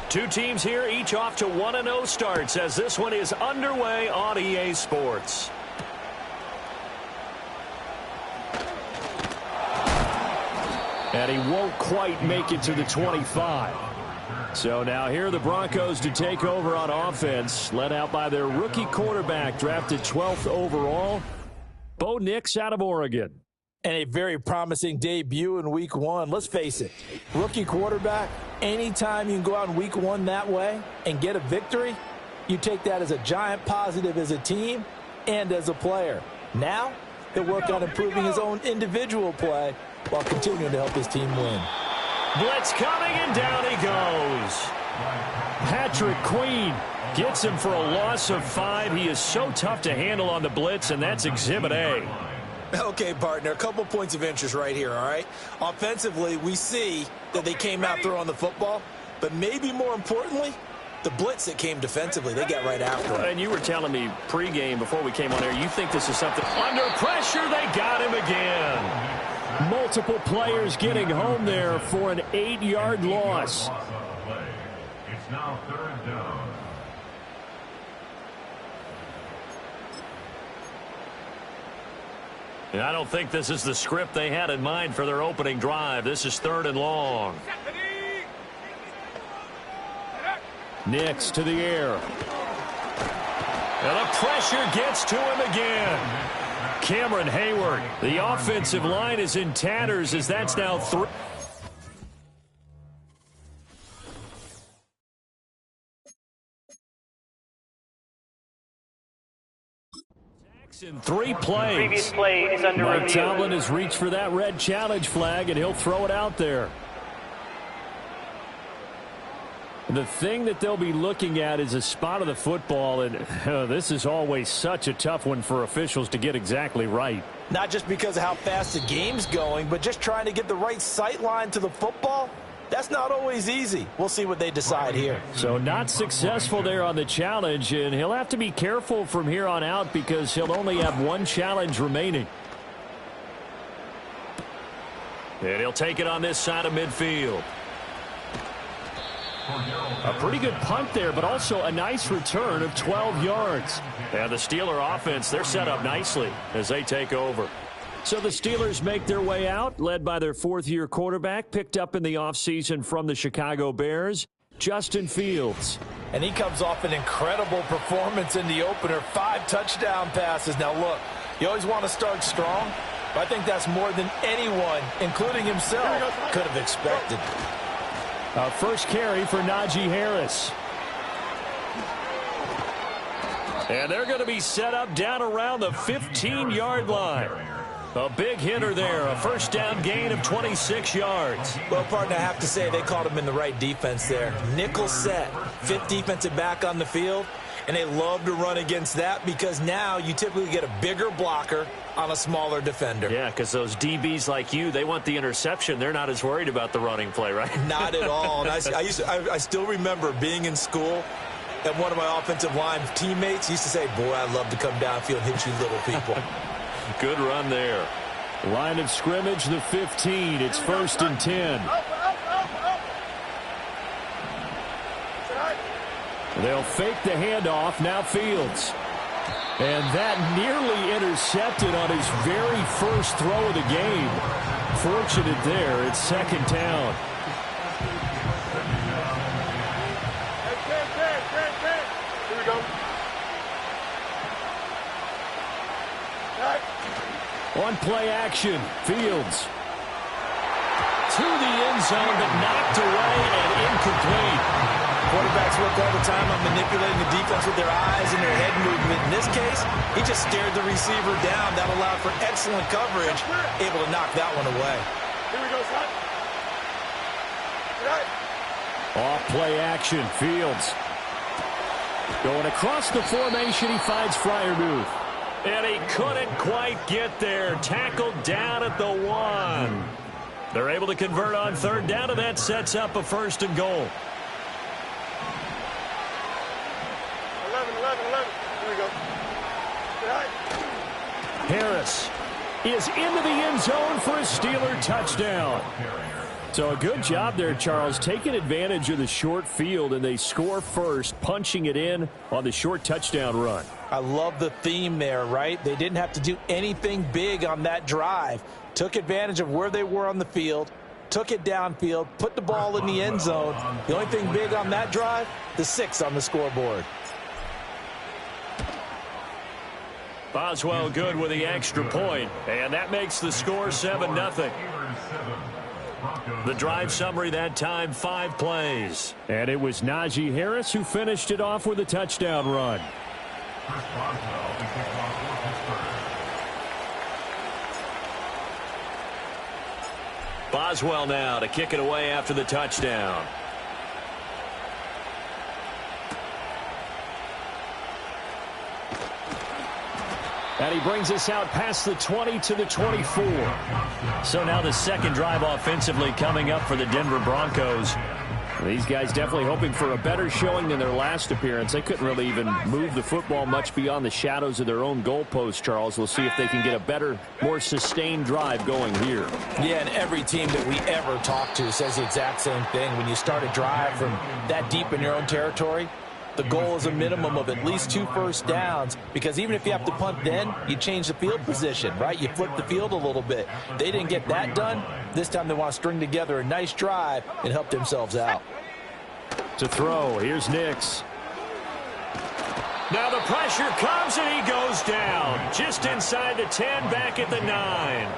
Two teams here, each off to 1-0 starts as this one is underway on EA Sports. And he won't quite make it to the 25. So now here are the Broncos to take over on offense, led out by their rookie quarterback, drafted 12th overall, Bo Nix out of Oregon. And a very promising debut in week one. Let's face it, rookie quarterback, anytime you can go out in week one that way and get a victory, you take that as a giant positive as a team and as a player. Now he'll work on improving his own individual play while continuing to help his team win. Blitz coming, and down he goes. Patrick Queen gets him for a loss of 5. He is so tough to handle on the blitz, and that's Exhibit A. Okay, partner, a couple points of interest right here, all right? Offensively, we see that they came out throwing the football, but maybe more importantly, the blitz that came defensively, they got right after it. And you were telling me pregame before we came on air, you think this is something under pressure. They got him again. Multiple players getting home there for an 8-yard loss. It's now 3rd down. And I don't think this is the script they had in mind for their opening drive. This is 3rd and long. Nix to the air. And the pressure gets to him again. Cameron Hayward. The offensive line is in tatters as that's now 3. In 3 plays. Previous play is under Mike review. Tomlin has reached for that red challenge flag, and he'll throw it out there. The thing that they'll be looking at is a spot of the football, and this is always such a tough one for officials to get exactly right. Not just because of how fast the game's going, but just trying to get the right sight line to the football. That's not always easy. We'll see what they decide here. So not successful there on the challenge, and he'll have to be careful from here on out because he'll only have 1 challenge remaining. And he'll take it on this side of midfield. A pretty good punt there, but also a nice return of 12 yards. And the Steeler offense, they're set up nicely as they take over. So the Steelers make their way out, led by their 4th-year quarterback, picked up in the offseason from the Chicago Bears, Justin Fields. And he comes off an incredible performance in the opener, 5 touchdown passes. Now, look, you always want to start strong, but I think that's more than anyone, including himself, could have expected. First carry for Najee Harris. And they're going to be set up down around the 15-yard line. A big hitter there, a first down gain of 26 yards. Well, partner, I have to say they caught him in the right defense there. Nickel set, 5th defensive back on the field, and they love to run against that because now you typically get a bigger blocker on a smaller defender. Yeah, because those DBs like you, they want the interception. They're not as worried about the running play, right? Not at all. And I still remember being in school, and one of my offensive line teammates used to say, boy, I'd love to come downfield and hit you little people. Good run there. Line of scrimmage, the 15. It's 1st and 10. They'll fake the handoff. Now Fields. And that nearly intercepted on his very first throw of the game. Fortunate there. It's 2nd down. Here we go. On play action, Fields. To the end zone, but knocked away and incomplete. Quarterbacks work all the time on manipulating the defense with their eyes and their head movement. In this case, he just stared the receiver down. That allowed for excellent coverage, able to knock that one away. Here we go, son. Off play action, Fields. Going across the formation, he finds Freiermuth. And he couldn't quite get there. Tackled down at the 1. They're able to convert on 3rd down, and that sets up a 1st and goal. 11. Here we go. Harris is into the end zone for a Steeler touchdown. So a good job there, Charles, taking advantage of the short field, and they score first, punching it in on the short touchdown run. I love the theme there, right? They didn't have to do anything big on that drive. Took advantage of where they were on the field, took it downfield, put the ball in the end zone. The only thing big on that drive, the 6 on the scoreboard. Boswell good with the extra point, and that makes the score 7-0. The drive summary that time, 5 plays. And it was Najee Harris who finished it off with a touchdown run. Boswell now to kick it away after the touchdown. And he brings us out past the 20 to the 24. So now the second drive offensively coming up for the Denver Broncos. These guys definitely hoping for a better showing than their last appearance. They couldn't really even move the football much beyond the shadows of their own goalpost, Charles. We'll see if they can get a better, more sustained drive going here. Yeah, and every team that we ever talk to says the exact same thing. When you start a drive from that deep in your own territory, the goal is a minimum of at least 2 first downs, because even if you have to punt then, you change the field position, right? You flip the field a little bit. They didn't get that done. This time they want to string together a nice drive and help themselves out. To throw, here's Nix. Now the pressure comes and he goes down. Just inside the 10, back at the 9.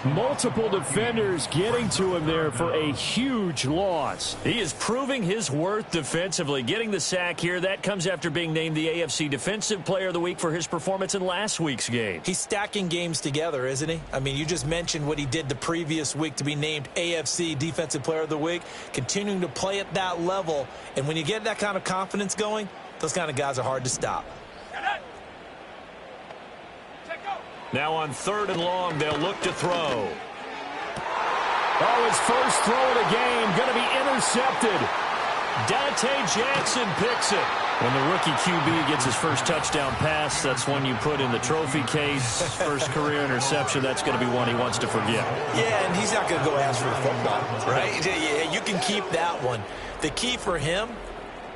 Multiple defenders getting to him there for a huge loss. He is proving his worth defensively. Getting the sack here, that comes after being named the AFC Defensive Player of the Week for his performance in last week's game. He's stacking games together, isn't he? I mean, you just mentioned what he did the previous week to be named AFC Defensive Player of the Week, continuing to play at that level. And when you get that kind of confidence going, those kind of guys are hard to stop. Now on 3rd and long, they'll look to throw. Oh, his first throw of the game going to be intercepted. Dante Jackson picks it. When the rookie QB gets his first touchdown pass, that's one you put in the trophy case. First career interception, that's going to be one he wants to forget. Yeah, and he's not going to go ask for the football, right? Yeah, you can keep that one. The key for him,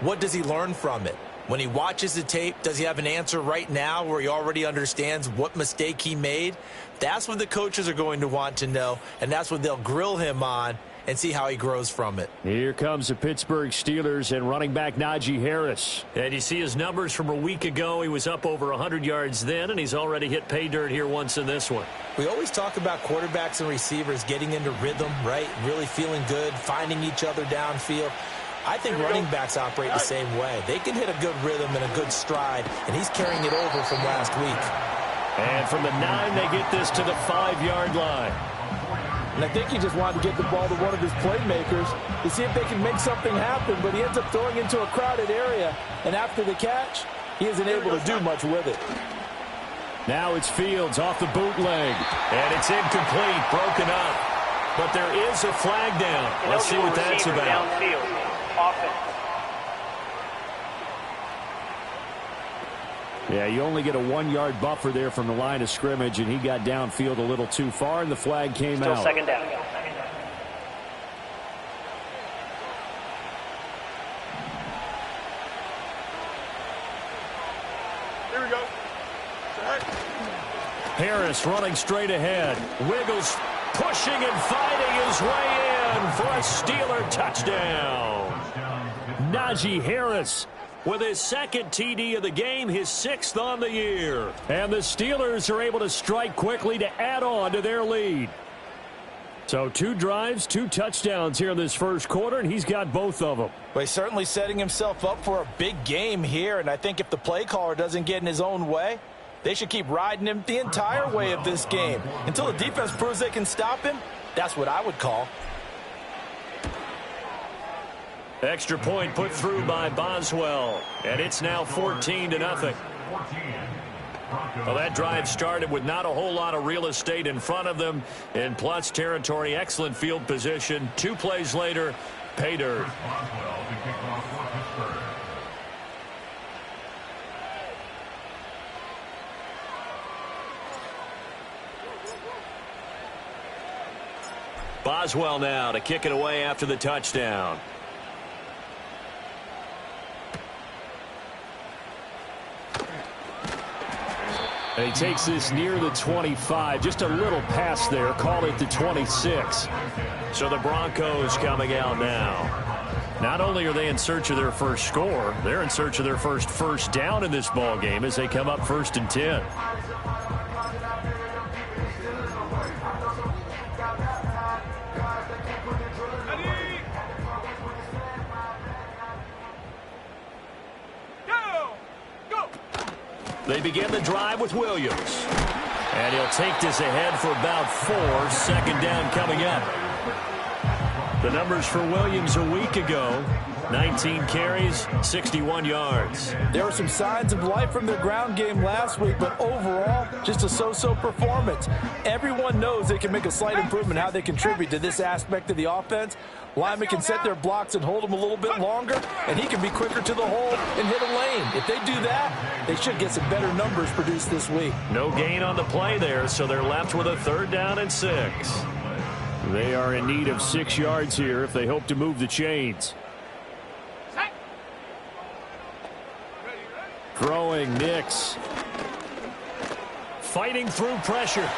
what does he learn from it? When he watches the tape, does he have an answer right now where he already understands what mistake he made? That's what the coaches are going to want to know, and that's what they'll grill him on and see how he grows from it. Here comes the Pittsburgh Steelers and running back Najee Harris. And you see his numbers from a week ago. He was up over 100 yards then, and he's already hit pay dirt here once in this one. We always talk about quarterbacks and receivers getting into rhythm, right? Really feeling good, finding each other downfield. I think running backs operate the same way. They can hit a good rhythm and a good stride, and he's carrying it over from last week. And from the 9, they get this to the 5-yard line. And I think he just wanted to get the ball to one of his playmakers to see if they can make something happen, but he ends up throwing into a crowded area, and after the catch, he isn't able to do much with it. Now it's Fields off the bootleg, and it's incomplete, broken up. But there is a flag down. Let's see what that's about. Yeah, you only get a 1-yard buffer there from the line of scrimmage, and he got downfield a little too far, and the flag came out. Second down. Here we go. Harris running straight ahead. Wiggles pushing and fighting his way in for a Steeler touchdown. Najee Harris with his second TD of the game, his 6th on the year. And the Steelers are able to strike quickly to add on to their lead. So 2 drives, 2 touchdowns here in this first quarter, and he's got both of them. Well, he's certainly setting himself up for a big game here, and I think if the play caller doesn't get in his own way, they should keep riding him the entire way of this game. Until the defense proves they can stop him, that's what I would call. Extra point put through by Boswell, and it's now 14-0. Well, that drive started with not a whole lot of real estate in front of them in plus territory. Excellent field position. 2 plays later, pay dirt. Boswell now to kick it away after the touchdown. And he takes this near the 25. Just a little pass there. Call it the 26. So the Broncos coming out now. Not only are they in search of their first score, they're in search of their first down in this ball game as they come up 1st and 10. They begin the drive with Williams. And he'll take this ahead for about 4. 2nd down coming up. The numbers for Williams a week ago: 19 carries, 61 yards. There were some signs of life from their ground game last week, but overall, just a so-so performance. Everyone knows they can make a slight improvement how they contribute to this aspect of the offense. Linemen can set their blocks and hold them a little bit longer, and he can be quicker to the hole and hit a lane. If they do that, they should get some better numbers produced this week. No gain on the play there, so they're left with a 3rd down and 6. They are in need of 6 yards here if they hope to move the chains. Throwing Nix. Fighting through pressure.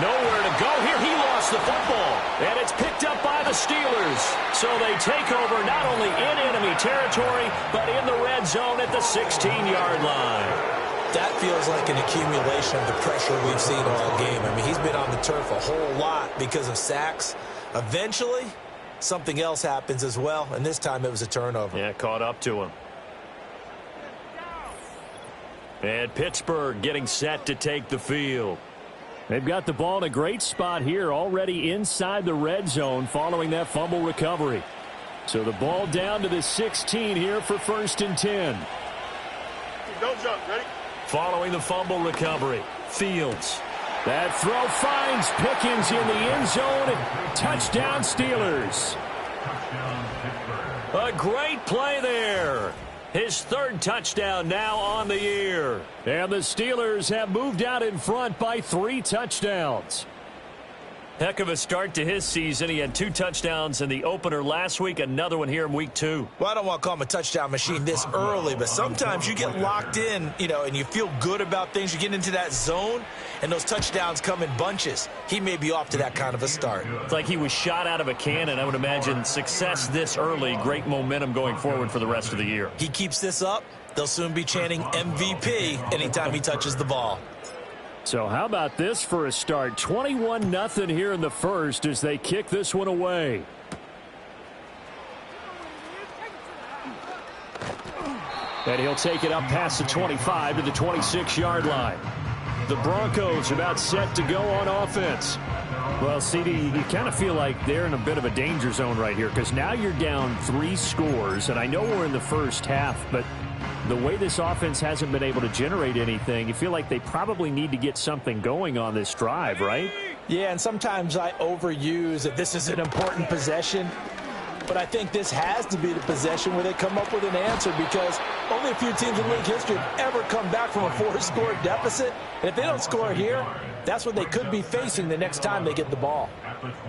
Nowhere to go here. He lost the football. And it's picked up by the Steelers. So they take over not only in enemy territory, but in the red zone at the 16-yard line. That feels like an accumulation of the pressure we've seen all game. I mean, he's been on the turf a whole lot because of sacks. Eventually, something else happens as well, and this time it was a turnover. Yeah, caught up to him. And Pittsburgh getting set to take the field. They've got the ball in a great spot here, already inside the red zone following that fumble recovery. So the ball down to the 16 here for 1st and 10. Don't jump. Ready? Following the fumble recovery, Fields. That throw finds Pickens in the end zone. Touchdown Steelers. A great play there. His 3rd touchdown now on the year. And the Steelers have moved out in front by 3 touchdowns. Heck of a start to his season. He had 2 touchdowns in the opener last week, another one here in week 2. Well, I don't want to call him a touchdown machine this early, but sometimes you get locked in, and you feel good about things. You get into that zone, and those touchdowns come in bunches. He may be off to that kind of a start. It's like he was shot out of a cannon. I would imagine success this early, great momentum going forward for the rest of the year. He keeps this up, they'll soon be chanting MVP anytime he touches the ball. So how about this for a start? 21-0 here in the first as they kick this one away. And he'll take it up past the 25 to the 26-yard line. The Broncos about set to go on offense. Well, CD, you kind of feel like they're in a bit of a danger zone right here because now you're down 3 scores, and I know we're in the first half, but the way this offense hasn't been able to generate anything, you feel like they probably need to get something going on this drive, right? Yeah, and sometimes I overuse that this is an important possession. But I think this has to be the possession where they come up with an answer because only a few teams in league history have ever come back from a 4-score deficit. And if they don't score here, that's what they could be facing the next time they get the ball.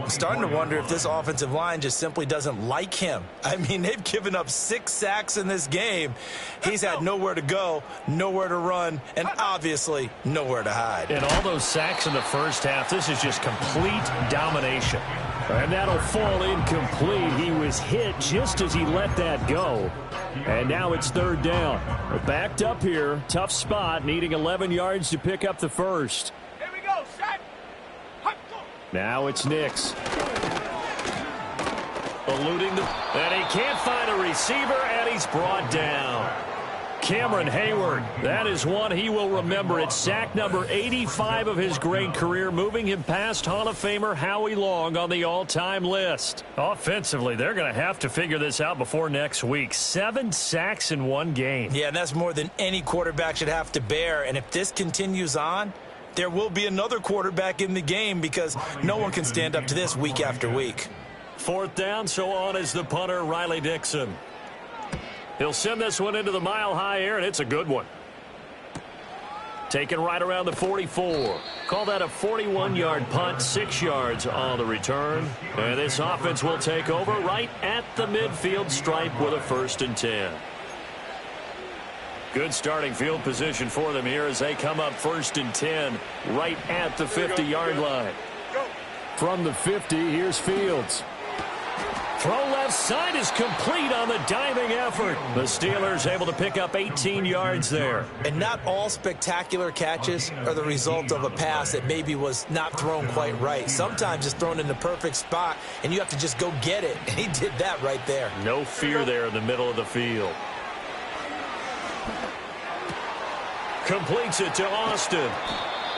I'm starting to wonder if this offensive line just simply doesn't like him. I mean, they've given up 6 sacks in this game. He's had nowhere to go, nowhere to run, and obviously nowhere to hide. And all those sacks in the first half, this is just complete domination. And that'll fall incomplete. He was hit just as he let that go. And now it's 3rd down. We're backed up here. Tough spot, needing 11 yards to pick up the first. Here we go, set. Now it's Nix. Eluding the... And he can't find a receiver, and he's brought down. Cameron Hayward, that is one he will remember. It's sack number 85 of his great career, moving him past Hall of Famer Howie Long on the all-time list. Offensively, they're going to have to figure this out before next week. 7 sacks in one game. Yeah, and that's more than any quarterback should have to bear. And if this continues on, there will be another quarterback in the game because no one can stand up to this week after week. 4th down, so on is the punter, Riley Dixon. He'll send this one into the mile-high air, and it's a good one. Taken right around the 44. Call that a 41-yard punt, 6 yards on the return. And this offense will take over right at the midfield stripe with a 1st and 10. Good starting field position for them here as they come up 1st and 10 right at the 50-yard line. From the 50, here's Fields. Throw left side is complete on the diving effort. The Steelers able to pick up 18 yards there. And not all spectacular catches are the result of a pass that maybe was not thrown quite right. Sometimes it's thrown in the perfect spot, and you have to just go get it. And he did that right there. No fear there in the middle of the field. Completes it to Austin.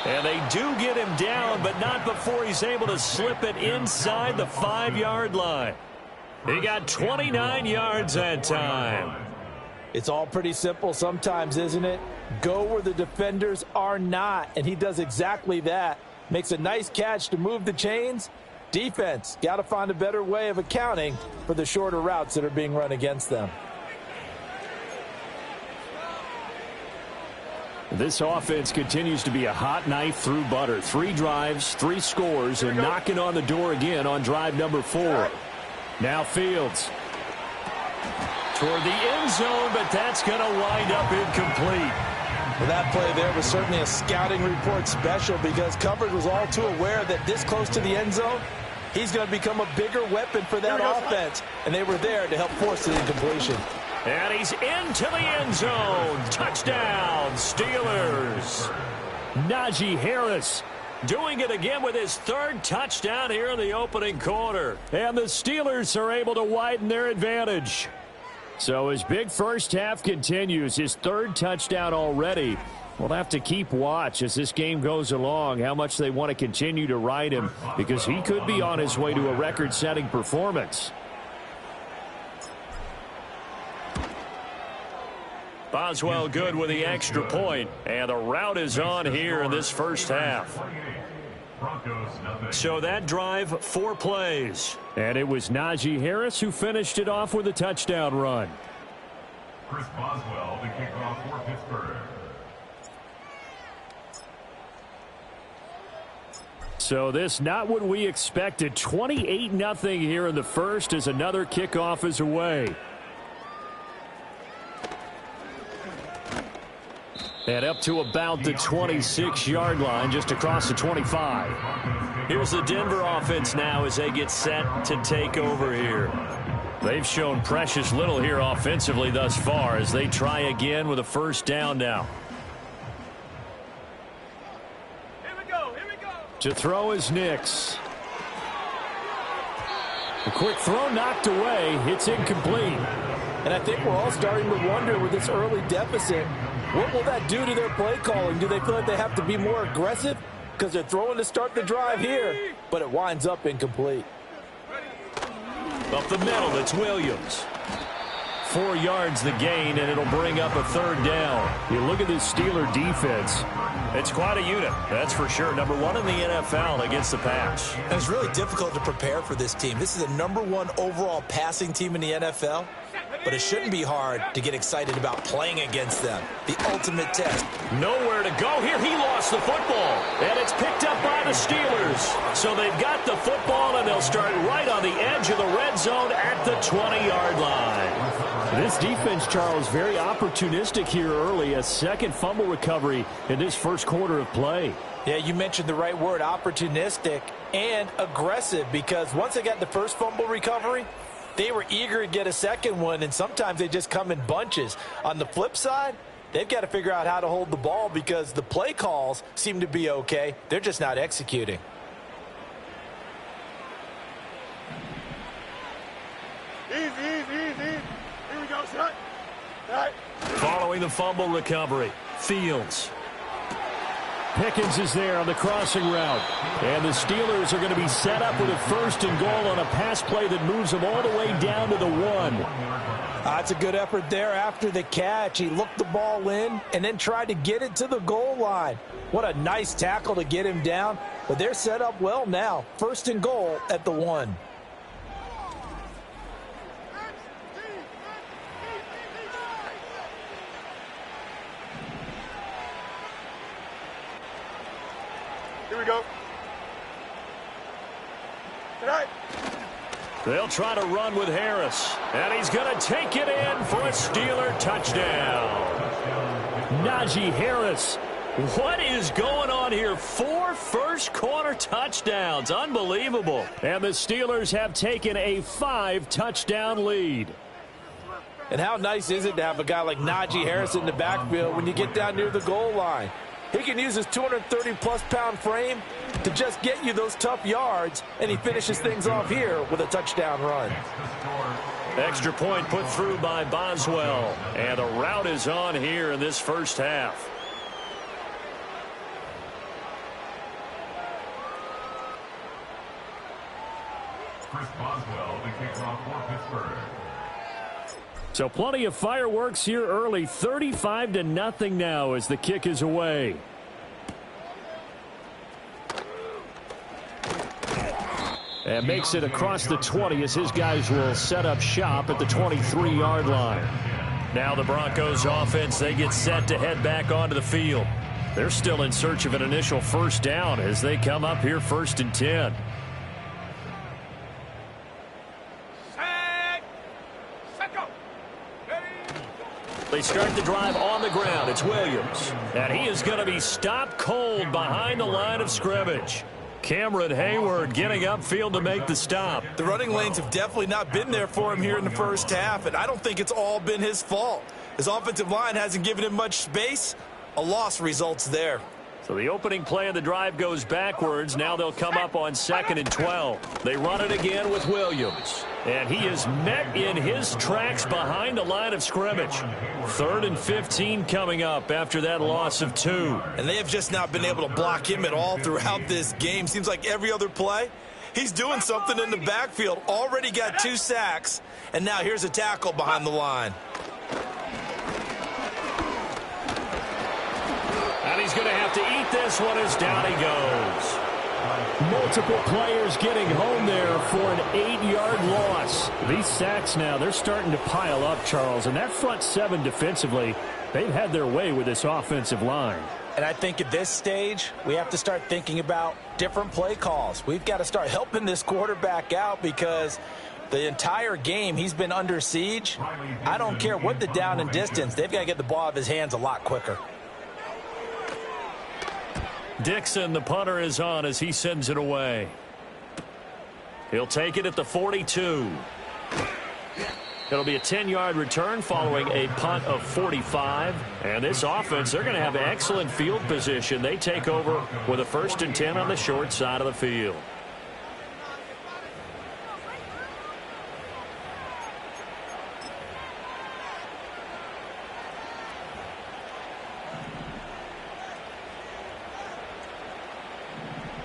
And they do get him down, but not before he's able to slip it inside the 5-yard line. He got 29 yards that time. It's all pretty simple sometimes, isn't it? Go where the defenders are not, and he does exactly that. Makes a nice catch to move the chains. Defense, got to find a better way of accounting for the shorter routes that are being run against them. This offense continues to be a hot knife through butter. 3 drives, 3 scores, and knocking on the door again on drive number 4. Now Fields. Toward the end zone, but that's going to wind up incomplete. Well, that play there was certainly a scouting report special because coverage was all too aware that this close to the end zone, he's going to become a bigger weapon for that offense. And they were there to help force the incompletion. And he's into the end zone. Touchdown, Steelers. Najee Harris doing it again with his 3rd touchdown here in the opening quarter. And the Steelers are able to widen their advantage. So his big first half continues. His 3rd touchdown already. We'll have to keep watch as this game goes along, how much they want to continue to ride him, because he could be on his way to a record-setting performance. Boswell good with the extra point, and the route is on here in this first half. So that drive, 4 plays. And it was Najee Harris who finished it off with a touchdown run. Chris Boswell to kick off for Pittsburgh. So this not what we expected. 28-0 here in the first as another kickoff is away. And up to about the 26-yard line, just across the 25. Here's the Denver offense now as they get set to take over here. They've shown precious little here offensively thus far as they try again with a 1st down now. Here we go, here we go. To throw is Nix. A quick throw knocked away. It's incomplete. And I think we're all starting to wonder with this early deficit, what will that do to their play calling? Do they feel like they have to be more aggressive? Because they're throwing to start the drive here, but it winds up incomplete. Up the middle, it's Williams. 4 yards the gain, and it'll bring up a 3rd down. You look at this Steeler defense. It's quite a unit, that's for sure. Number 1 in the NFL against the pass. And it's really difficult to prepare for this team. This is the number 1 overall passing team in the NFL. But it shouldn't be hard to get excited about playing against them. The ultimate test. Nowhere to go here. He lost the football. And it's picked up by the Steelers. So they've got the football, and they'll start right on the edge of the red zone at the 20-yard line. This defense, Charles, very opportunistic here early. A 2nd fumble recovery in this first quarter of play. Yeah, you mentioned the right word, opportunistic and aggressive, because once they got the first fumble recovery, they were eager to get a 2nd one, and sometimes they just come in bunches. On the flip side, they've got to figure out how to hold the ball because the play calls seem to be okay. They're just not executing. Easy, easy, easy. Here we go, son. All right. Following the fumble recovery, Fields. Pickens is there on the crossing route. And the Steelers are going to be set up with a 1st and goal on a pass play that moves them all the way down to the 1. That's a good effort there after the catch. He looked the ball in and then tried to get it to the goal line. What a nice tackle to get him down. But they're set up well now. 1st and goal at the 1. Here we go. Tonight. They'll try to run with Harris. And he's going to take it in for a Steeler touchdown. Najee Harris. What is going on here? 4 first-quarter touchdowns. Unbelievable. And the Steelers have taken a 5-touchdown lead. And how nice is it to have a guy like Najee Harris in the backfield when you get down near the goal line? He can use his 230-plus pound frame to just get you those tough yards, and he finishes things off here with a touchdown run. Extra point put through by Boswell. And the route is on here in this first half. Chris Boswell, the kickoff for Pittsburgh. So plenty of fireworks here early. 35-0 now as the kick is away. And makes it across the 20 as his guys will set up shop at the 23-yard line. Now the Broncos offense, they get set to head back onto the field. They're still in search of an initial first down as they come up here 1st and 10. They start the drive on the ground. It's Williams. And he is going to be stopped cold behind the line of scrimmage. Cameron Hayward getting upfield to make the stop. The running lanes have definitely not been there for him here in the first half, and I don't think it's all been his fault. His offensive line hasn't given him much space. A loss results there. So the opening play of the drive goes backwards. Now they'll come up on 2nd and 12. They run it again with Williams. And he is met in his tracks behind the line of scrimmage. 3rd and 15 coming up after that loss of 2. And they have just not been able to block him at all throughout this game. Seems like every other play, he's doing something in the backfield. Already got 2 sacks, and now here's a tackle behind the line. And he's going to have to eat this one as down he goes. Multiple players getting home there for an 8-yard loss. These sacks now, they're starting to pile up, Charles. And that front 7 defensively, they've had their way with this offensive line. And I think at this stage, we have to start thinking about different play calls. We've got to start helping this quarterback out because the entire game he's been under siege. I don't care what the down and distance. They've got to get the ball out of his hands a lot quicker. Dixon, the punter, is on as he sends it away. He'll take it at the 42. It'll be a 10-yard return following a punt of 45. And this offense, they're going to have excellent field position. They take over with a 1st and 10 on the short side of the field.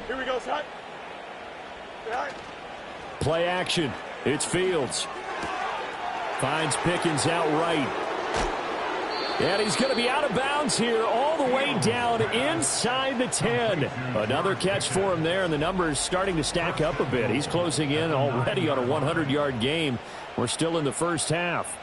Here we go, son. Play action. It's Fields. Finds Pickens outright. And he's going to be out of bounds here all the way down inside the 10. Another catch for him there, and the numbers starting to stack up a bit. He's closing in already on a 100-yard game. We're still in the first half.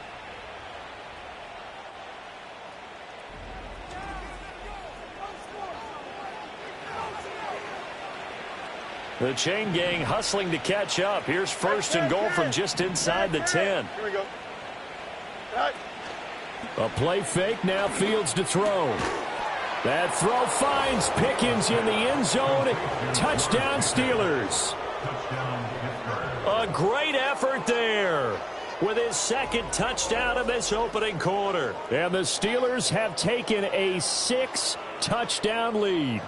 The chain gang hustling to catch up. Here's 1st and goal from just inside the 10. Here we go. A play fake, now Fields to throw. That throw finds Pickens in the end zone. Touchdown Steelers. A great effort there with his 2nd touchdown of this opening quarter. And the Steelers have taken a 6-touchdown lead.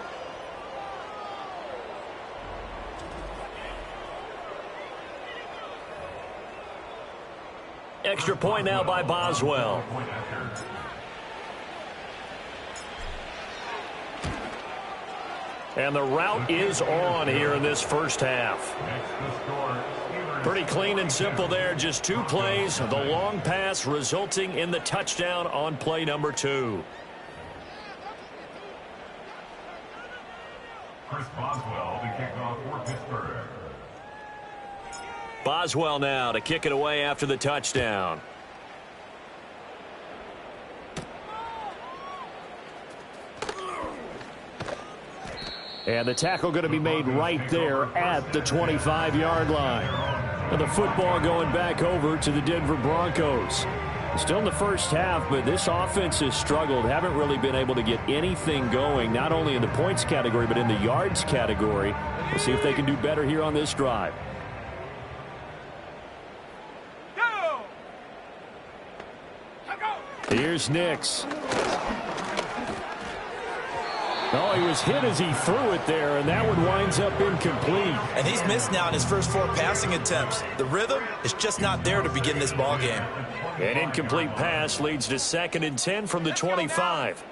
Extra point now by Boswell. And the route is on here in this first half. Pretty clean and simple there. Just 2 plays. The long pass resulting in the touchdown on play number 2. Chris Boswell, the kickoff for Pittsburgh. Boswell now to kick it away after the touchdown. And the tackle going to be made right there at the 25-yard line. And the football going back over to the Denver Broncos. Still in the first half, but this offense has struggled. Haven't really been able to get anything going, not only in the points category, but in the yards category. We'll see if they can do better here on this drive. Here's Nix. Oh, he was hit as he threw it there, and that one winds up incomplete. And he's missed now in his first 4 passing attempts. The rhythm is just not there to begin this ball game. An incomplete pass leads to 2nd and 10 from the 25.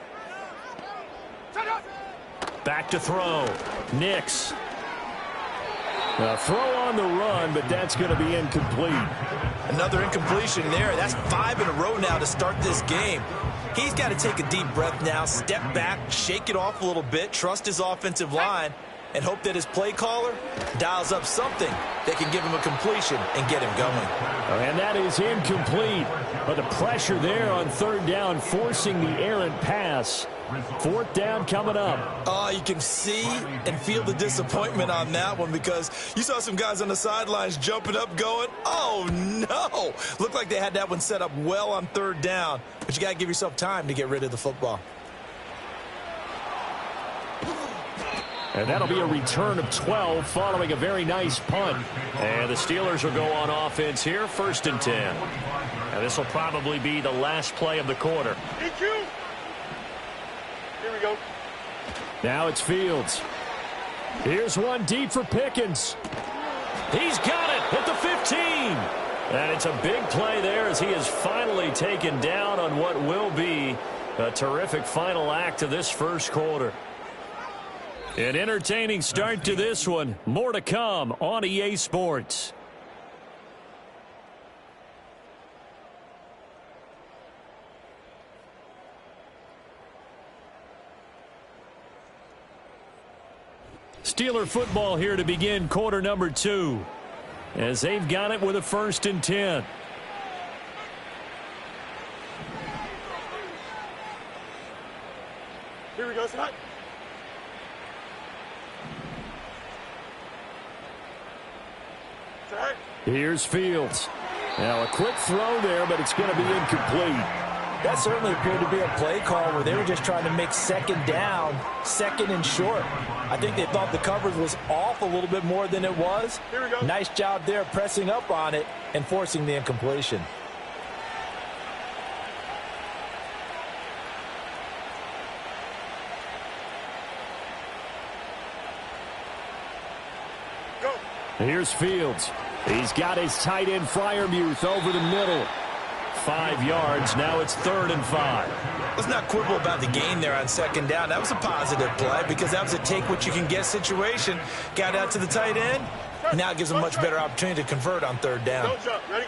Back to throw. Nix. A throw on the run, but that's going to be incomplete. Another incompletion there. That's 5 in a row now to start this game. He's got to take a deep breath now, step back, shake it off a little bit, trust his offensive line, and hope that his play caller dials up something that can give him a completion and get him going. And that is incomplete. But the pressure there on 3rd down, forcing the errant pass. 4th down coming up. Oh, you can see and feel the disappointment on that one because you saw some guys on the sidelines jumping up going, oh, no. Looked like they had that one set up well on 3rd down, but you got to give yourself time to get rid of the football. And that'll be a return of 12 following a very nice punt. And the Steelers will go on offense here, 1st and 10. And this will probably be the last play of the quarter. EQ. Here we go. Now it's Fields. Here's one deep for Pickens. He's got it at the 15. And it's a big play there as he is finally taken down on what will be a terrific final act of this first quarter. An entertaining start to this one. More to come on EA Sports. Steeler football here to begin quarter number 2. As they've got it with a 1st and 10. Here we go, Scott. Here's Fields. Now a quick throw there, but it's going to be incomplete. That certainly appeared to be a play call where they were just trying to make 2nd down, 2nd and short. I think they thought the coverage was off a little bit more than it was. Here we go. Nice job there pressing up on it and forcing the incompletion. Go. Here's Fields. He's got his tight end Freiermuth over the middle. 5 yards. Now it's 3rd and 5. Let's not quibble about the gain there on 2nd down. That was a positive play because that was a take-what-you-can-get situation. Got out to the tight end. Now it gives him a much better opportunity to convert on 3rd down. Don't jump. Ready?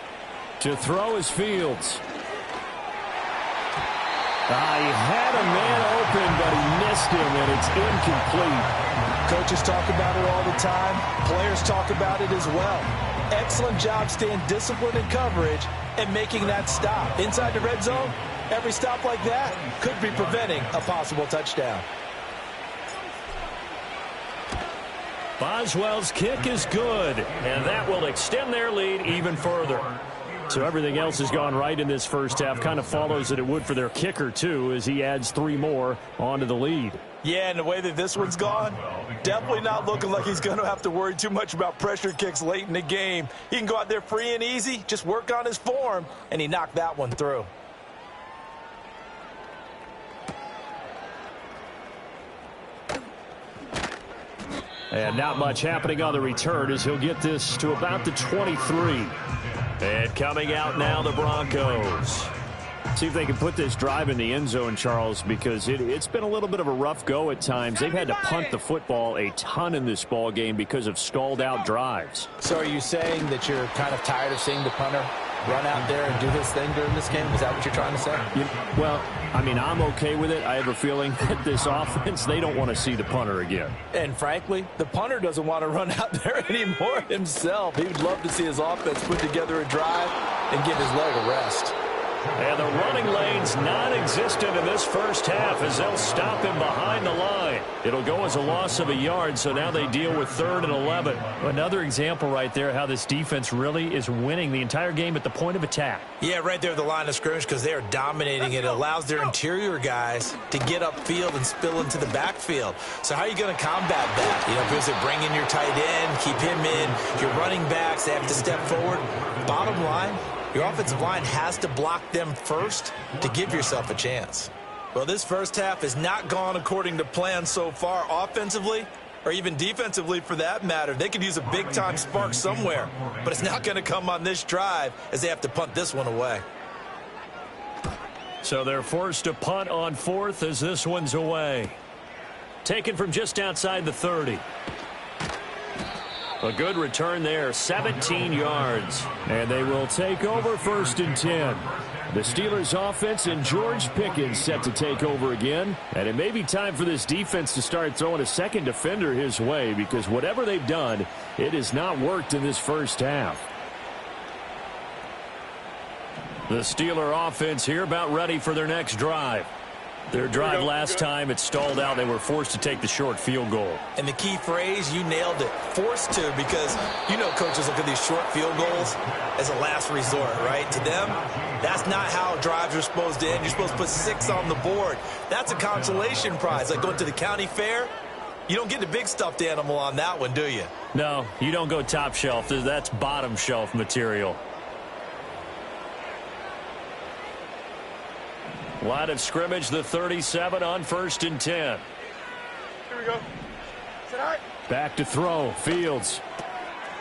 To throw is Fields. He had a man open, but he missed him, and it's incomplete. Coaches talk about it all the time. Players talk about it as well. Excellent job staying disciplined in coverage and making that stop. Inside the red zone, every stop like that could be preventing a possible touchdown. Boswell's kick is good, and that will extend their lead even further. So everything else has gone right in this first half. Kind of follows that it would for their kicker, too, as he adds 3 more onto the lead. Yeah, and the way that this one's gone, definitely not looking like he's going to have to worry too much about pressure kicks late in the game. He can go out there free and easy, just work on his form, and he knocked that one through. And not much happening on the return as he'll get this to about the 23. And coming out now, the Broncos. See if they can put this drive in the end zone, Charles, because it's been a little bit of a rough go at times. They've had to punt the football a ton in this ball game because of stalled-out drives. So are you saying that you're kind of tired of seeing the punter run out there and do his thing during this game? Is that what you're trying to say? Well, I mean, I'm okay with it. I have a feeling that this offense, they don't want to see the punter again. And frankly, the punter doesn't want to run out there anymore himself. He would love to see his offense put together a drive and give his leg a rest. And the running lane's non-existent in this first half as they'll stop him behind the line. It'll go as a loss of a yard, so now they deal with 3rd and 11. Another example right there how this defense really is winning the entire game at the point of attack. Yeah, right there at the line of scrimmage because they are dominating it. It allows their interior guys to get upfield and spill into the backfield. So how are you going to combat that? You know, because they bring in your tight end, keep him in. Your running backs, they have to step forward. Bottom line, your offensive line has to block them first to give yourself a chance. Well, this first half has not gone according to plan so far offensively or even defensively for that matter. They could use a big-time spark somewhere, but it's not going to come on this drive as they have to punt this one away. So they're forced to punt on 4th as this one's away. Taken from just outside the 30. A good return there, 17 yards. And they will take over 1st and 10. The Steelers offense and George Pickens set to take over again. And it may be time for this defense to start throwing a second defender his way because whatever they've done, it has not worked in this first half. The Steeler offense here about ready for their next drive. Their drive last time, it stalled out. They were forced to take the short field goal. And the key phrase, you nailed it, forced to, because you know coaches look at these short field goals as a last resort, right? To them, that's not how drives are supposed to end. You're supposed to put 6 on the board. That's a consolation prize. Like going to the county fair, you don't get the big stuffed animal on that one, do you? No, you don't go top shelf. That's bottom shelf material. Line of scrimmage, the 37 on 1st and 10. Here we go. Sit high. Back to throw. Fields.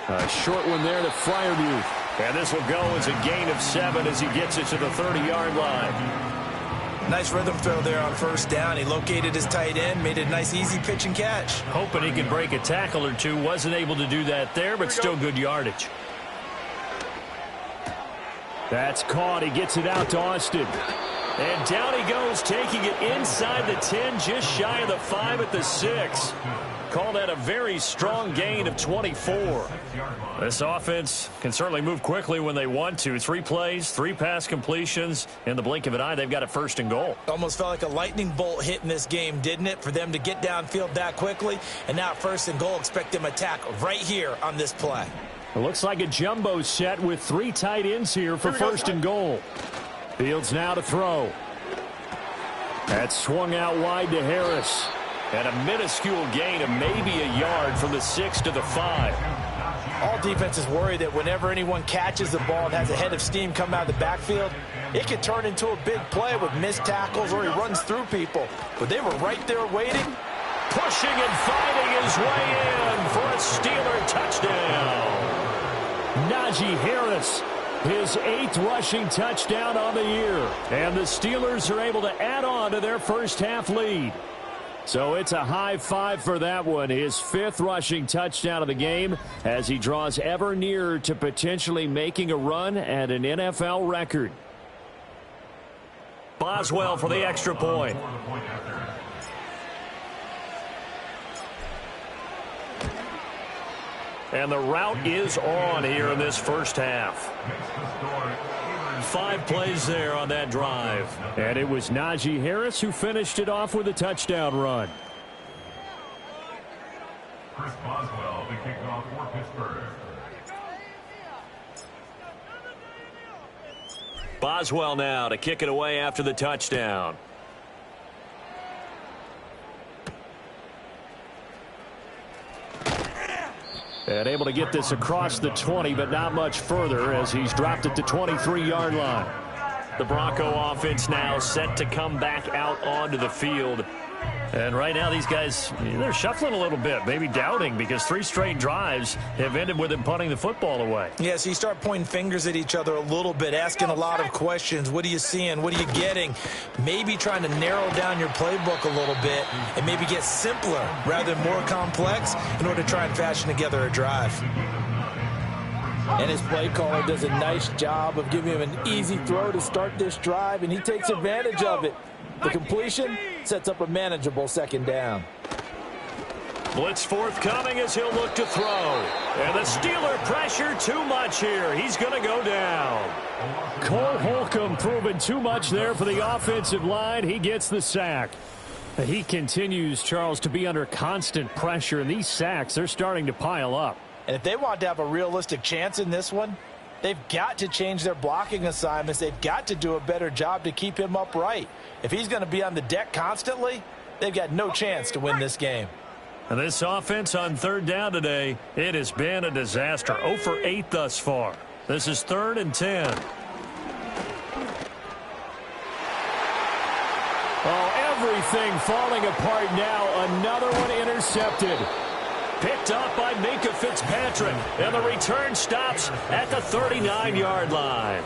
A short one there to Fryermuth. And this will go as a gain of 7 as he gets it to the 30-yard line. Nice rhythm throw there on 1st down. He located his tight end, made a nice easy pitch and catch. Hoping he could break a tackle or two. Wasn't able to do that there, but still good yardage. That's caught. He gets it out to Austin. And down he goes, taking it inside the 10, just shy of the 5 at the 6. Call that a very strong gain of 24. This offense can certainly move quickly when they want to. 3 plays, 3 pass completions. In the blink of an eye, they've got a 1st and goal. Almost felt like a lightning bolt hit in this game, didn't it? For them to get downfield that quickly. And now 1st and goal, expect them to attack right here on this play. It looks like a jumbo set with 3 tight ends here for 1st and goal. Fields now to throw. That's swung out wide to Harris. And a minuscule gain of maybe a yard from the 6 to the 5. All defenses worry that whenever anyone catches the ball and has a head of steam come out of the backfield, it could turn into a big play with missed tackles or he runs through people. But they were right there waiting. Pushing and fighting his way in for a Steeler touchdown. Najee Harris, his 8th rushing touchdown on the year. And the Steelers are able to add on to their first half lead. So it's a high 5 for that one. His 5th rushing touchdown of the game as he draws ever nearer to potentially making a run at an NFL record. Boswell for the extra point. And the route is on here in this first half. 5 plays there on that drive. And it was Najee Harris who finished it off with a touchdown run. Chris Boswell, the kickoff for Pittsburgh. Boswell now to kick it away after the touchdown. And able to get this across the 20, but not much further as he's dropped it to 23-yard line. The Bronco offense now set to come back out onto the field. And right now these guys, they're shuffling a little bit, maybe doubting, because 3 straight drives have ended with them punting the football away. Yeah, so you start pointing fingers at each other a little bit, asking a lot of questions. What are you seeing? What are you getting? Maybe trying to narrow down your playbook a little bit and maybe get simpler rather than more complex in order to try and fashion together a drive. And his play caller does a nice job of giving him an easy throw to start this drive, and he takes advantage of it. The completion sets up a manageable 2nd down. Blitz forthcoming as he'll look to throw. And the Steeler pressure too much here. He's going to go down. Cole Holcomb proving too much there for the offensive line. He gets the sack. He continues, Charles, to be under constant pressure, and these sacks, they're starting to pile up. And if they want to have a realistic chance in this one, they've got to change their blocking assignments. They've got to do a better job to keep him upright. If he's going to be on the deck constantly, they've got no chance to win this game. And this offense on third down today, it has been a disaster. 0 for 8 thus far. This is 3rd and 10. Oh, everything falling apart now. Another one intercepted. Picked up by Minkah Fitzpatrick. And the return stops at the 39-yard line.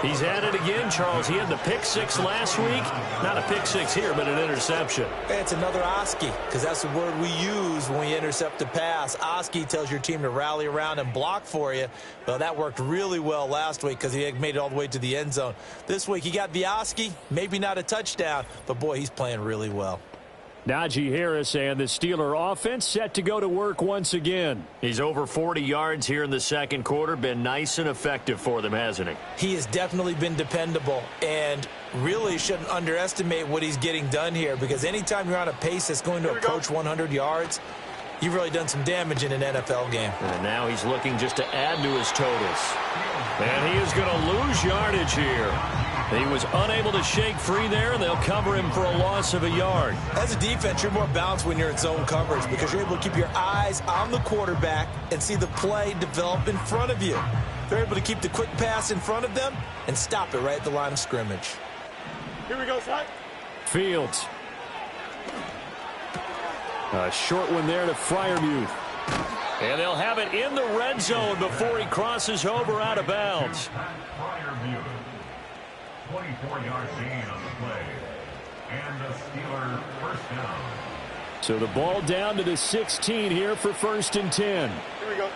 He's at it again, Charles. He had the pick 6 last week. Not a pick 6 here, but an interception. It's another Oski, because that's the word we use when we intercept a pass. Oski tells your team to rally around and block for you. Well, that worked really well last week because he made it all the way to the end zone. This week, he got the Oski, maybe not a touchdown, but, boy, he's playing really well. Najee Harris and the Steeler offense set to go to work once again. He's over 40 yards here in the second quarter. Been nice and effective for them, hasn't he? He has definitely been dependable, and really shouldn't underestimate what he's getting done here, because anytime you're on a pace that's going to approach 100 yards, you've really done some damage in an NFL game. And now he's looking just to add to his totals. And he is going to lose yardage here. He was unable to shake free there, and they'll cover him for a loss of a yard. As a defense, you're more balanced when you're in zone coverage because you're able to keep your eyes on the quarterback and see the play develop in front of you. They're able to keep the quick pass in front of them and stop it right at the line of scrimmage. Here we go, son. Fields. A short one there to Freiermuth. And they'll have it in the red zone before he crosses over out of bounds. 24-yard gain on the play. And the Steeler first down. So the ball down to the 16 here for 1st and 10. Here we go.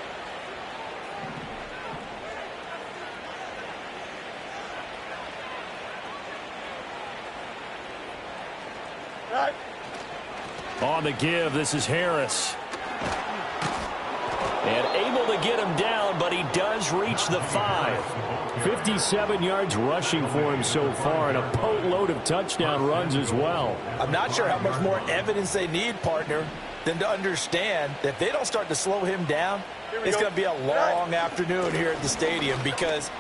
All right. On the give, this is Harris. And able to get him down, but he does reach the 5. 57 yards rushing for him so far, and a boatload of touchdown runs as well. I'm not sure how much more evidence they need, partner, than to understand that if they don't start to slow him down, it's going to be a long afternoon here at the stadium because...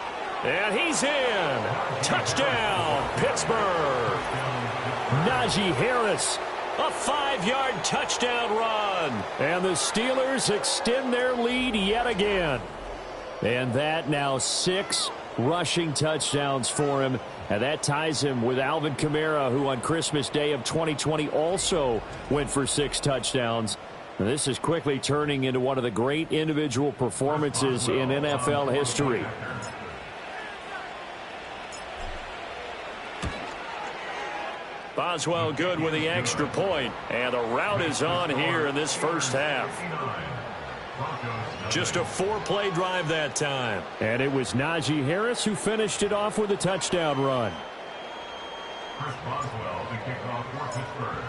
And he's in. Touchdown, Pittsburgh. Najee Harris. A 5-yard touchdown run. And the Steelers extend their lead yet again. And that now 6 rushing touchdowns for him. And that ties him with Alvin Kamara, who on Christmas Day of 2020 also went for 6 touchdowns. And this is quickly turning into one of the great individual performances in NFL history. Boswell good with the extra point, and the route is on here in this first half. Just a 4-play drive that time. And it was Najee Harris who finished it off with a touchdown run. Chris Boswell to kick off for Pittsburgh.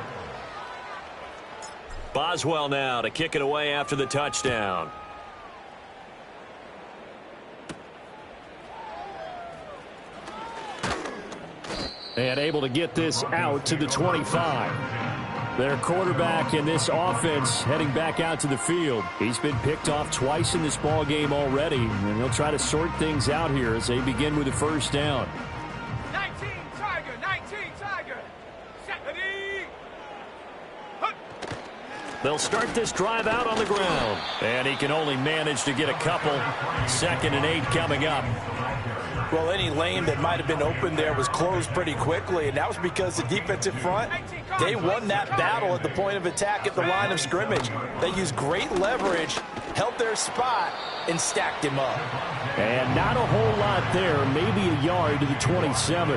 Boswell now to kick it away after the touchdown. And able to get this out to the 25. Their quarterback in this offense heading back out to the field. He's been picked off twice in this ball game already, and they'll try to sort things out here as they begin with the first down. 19 Tiger, 19 Tiger. Stephanie. They'll start this drive out on the ground, and he can only manage to get a couple. 2nd and 8 coming up. Well, any lane that might have been open there was closed pretty quickly, and that was because the defensive front, they won that battle at the point of attack at the line of scrimmage. They used great leverage, held their spot, and stacked him up. And not a whole lot there, maybe a yard to the 27.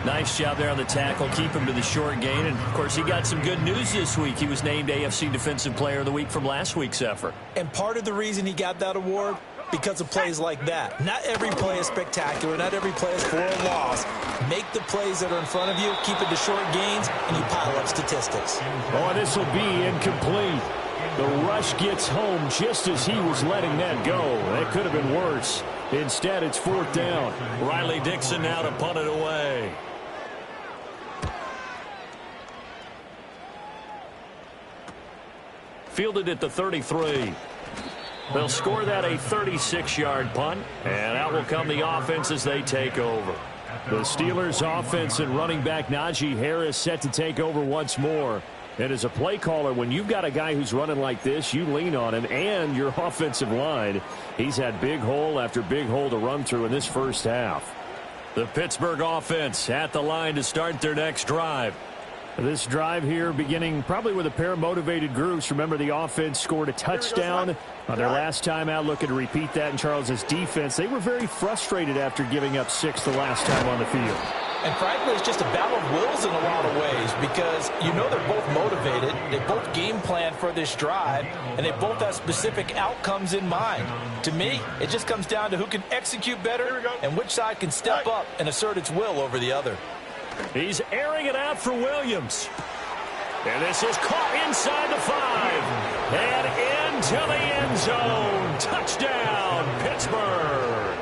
Nice job there on the tackle, keep him to the short gain, and of course he got some good news this week. He was named AFC Defensive Player of the Week from last week's effort. And part of the reason he got that award, because of plays like that. Not every play is spectacular. Not every play is for a loss. Make the plays that are in front of you, keep it to short gains, and you pile up statistics. Oh, this will be incomplete. The rush gets home just as he was letting that go. That could have been worse. Instead, it's 4th down. Riley Dixon now to punt it away. fielded at the 33. They'll score that a 36-yard punt, and out will come the offense as they take over. The Steelers offense and running back Najee Harris set to take over once more. And as a play caller, when you've got a guy who's running like this, you lean on him and your offensive line. He's had big hole after big hole to run through in this first half. The Pittsburgh offense at the line to start their next drive. This drive here beginning probably with a pair of motivated groups. Remember, the offense scored a touchdown on their last time out, looking to repeat that in Charles's defense. They were very frustrated after giving up 6 the last time on the field. And frankly, it's just a battle of wills in a lot of ways because you know they're both motivated. They both game plan for this drive, and they both have specific outcomes in mind. To me, it just comes down to who can execute better and which side can step up and assert its will over the other. He's airing it out for Williams. And this is caught inside the 5. And into the end zone. Touchdown, Pittsburgh.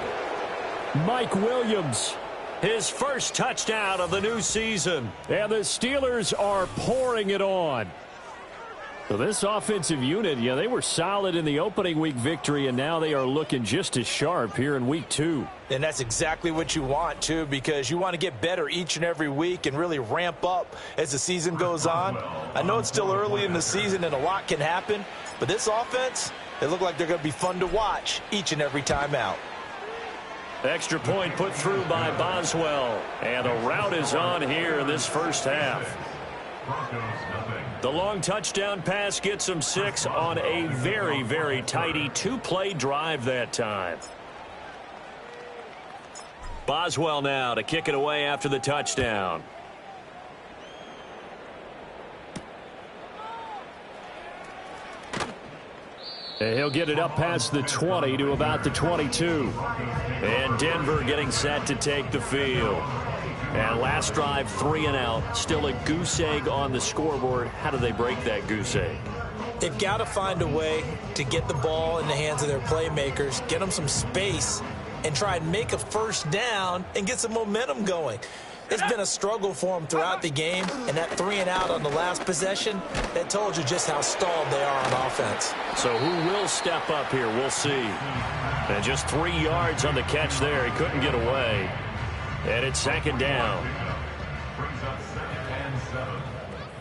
Mike Williams, his first touchdown of the new season. And the Steelers are pouring it on. So this offensive unit, yeah, they were solid in the opening week victory, and now they are looking just as sharp here in week 2. And that's exactly what you want, too, because you want to get better each and every week and really ramp up as the season goes on. I know it's still early in the season and a lot can happen, but this offense, they look like they're going to be fun to watch each and every time out. Extra point put through by Boswell, and a route is on here in this first half. The long touchdown pass gets them 6 on a very, very tidy 2-play drive that time. Boswell now to kick it away after the touchdown. And he'll get it up past the 20 to about the 22. And Denver getting set to take the field. And last drive, 3 and out. Still a goose egg on the scoreboard. How do they break that goose egg? They've got to find a way to get the ball in the hands of their playmakers, get them some space, and try and make a first down and get some momentum going. It's been a struggle for them throughout the game, and that 3 and out on the last possession, that told you just how stalled they are on offense. So who will step up here? We'll see. And just 3 yards on the catch there. He couldn't get away. And it's second down. Brings up 2nd and 7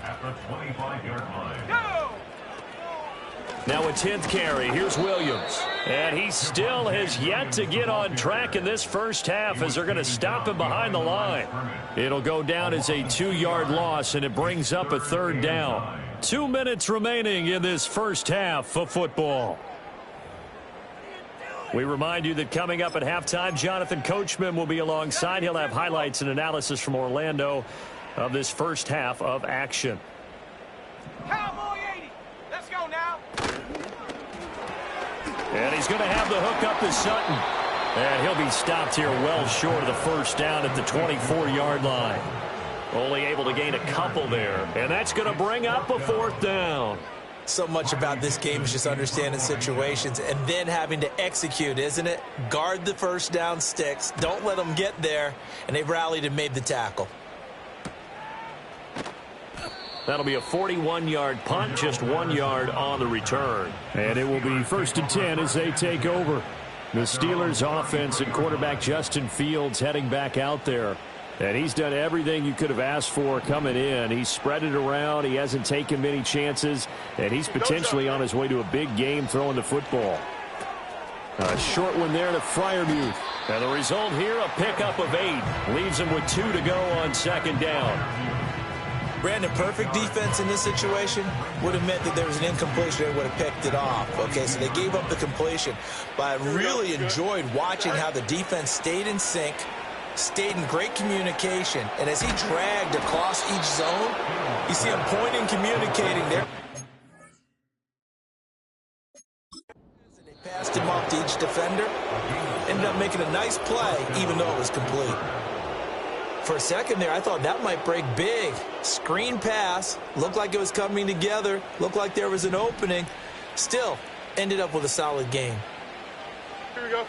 at the 25-yard line. Now a 10th carry. Here's Williams. And he still has yet to get on track in this first half as they're going to stop him behind the line. It'll go down as a 2-yard loss, and it brings up a 3rd down. 2 minutes remaining in this first half of football. We remind you that coming up at halftime, Jonathan Coachman will be alongside. He'll have highlights and analysis from Orlando of this first half of action. Cowboy 80. Let's go now. And he's going to have the hook up to Sutton. And he'll be stopped here well short of the first down at the 24-yard line. Only able to gain a couple there. And that's going to bring up a 4th down. So much about this game is just understanding situations and then having to execute, isn't it? Guard the first down sticks. Don't let them get there. And they rallied and made the tackle. That'll be a 41-yard punt, just 1 yard on the return. And it will be 1st and 10 as they take over. The Steelers offense and quarterback Justin Fields heading back out there. And he's done everything you could have asked for coming in. He's spread it around. He hasn't taken many chances. And he's potentially on his way to a big game throwing the football. A short one there to Freiermuth. And the result here, a pickup of 8. Leaves him with 2 to go on 2nd down. Brandon, perfect defense in this situation would have meant that there was an incompletion. They would have picked it off. Okay, so they gave up the completion. But I really enjoyed watching how the defense stayed in sync, stayed in great communication, and as he dragged across each zone, you see him pointing, communicating there. They passed him off to each defender, ended up making a nice play, even though it was complete. For a second there, I thought that might break big. Screen pass, looked like it was coming together, looked like there was an opening. Still, ended up with a solid game. Here we go.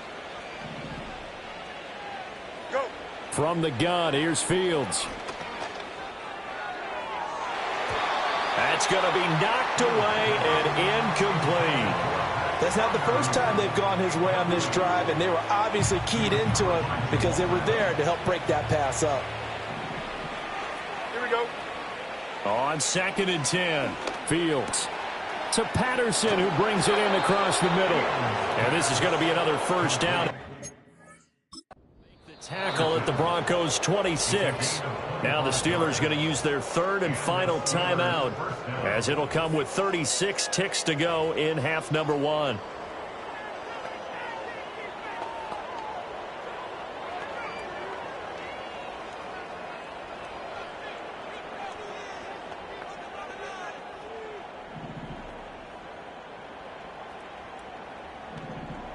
Go. From the gun, here's Fields. That's going to be knocked away and incomplete. That's not the first time they've gone his way on this drive, and they were obviously keyed into it because they were there to help break that pass up. Here we go. On 2nd and 10, Fields to Patterson, who brings it in across the middle. And this is going to be another first down. Make the tackle at the Broncos' 26. Now the Steelers going to use their 3rd and final timeout, as it'll come with 36 ticks to go in half number 1.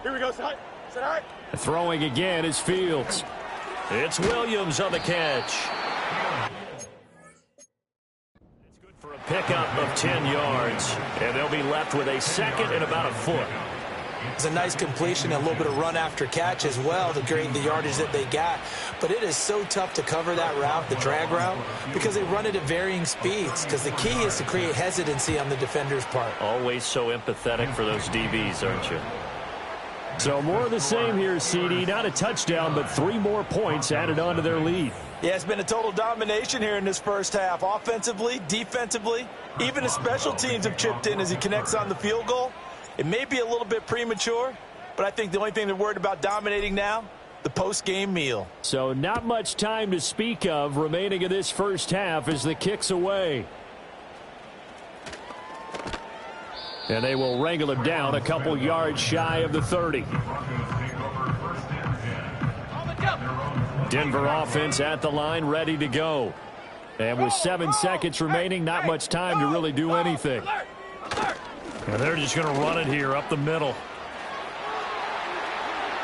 Here we go, Sit high. Throwing again is Fields. It's Williams on the catch. It's good for a pickup of 10 yards, and they'll be left with a 2nd and about a foot. It's a nice completion and a little bit of run after catch as well to create the yardage that they got. But it is so tough to cover that route, the drag route, because they run it at varying speeds, because the key is to create hesitancy on the defender's part. Always so empathetic for those DBs, aren't you? So more of the same here, CD. Not a touchdown, but 3 more points added on to their lead. Yeah, it's been a total domination here in this first half. Offensively, defensively, even the special teams have chipped in as he connects on the field goal. It may be a little bit premature, but I think the only thing they're worried about dominating now, the post-game meal. So not much time to speak of remaining in this first half as the kick's away. And they will wrangle him down a couple yards shy of the 30. Denver offense at the line, ready to go. And with 7 seconds remaining, not much time to really do anything. And they're just going to run it here up the middle.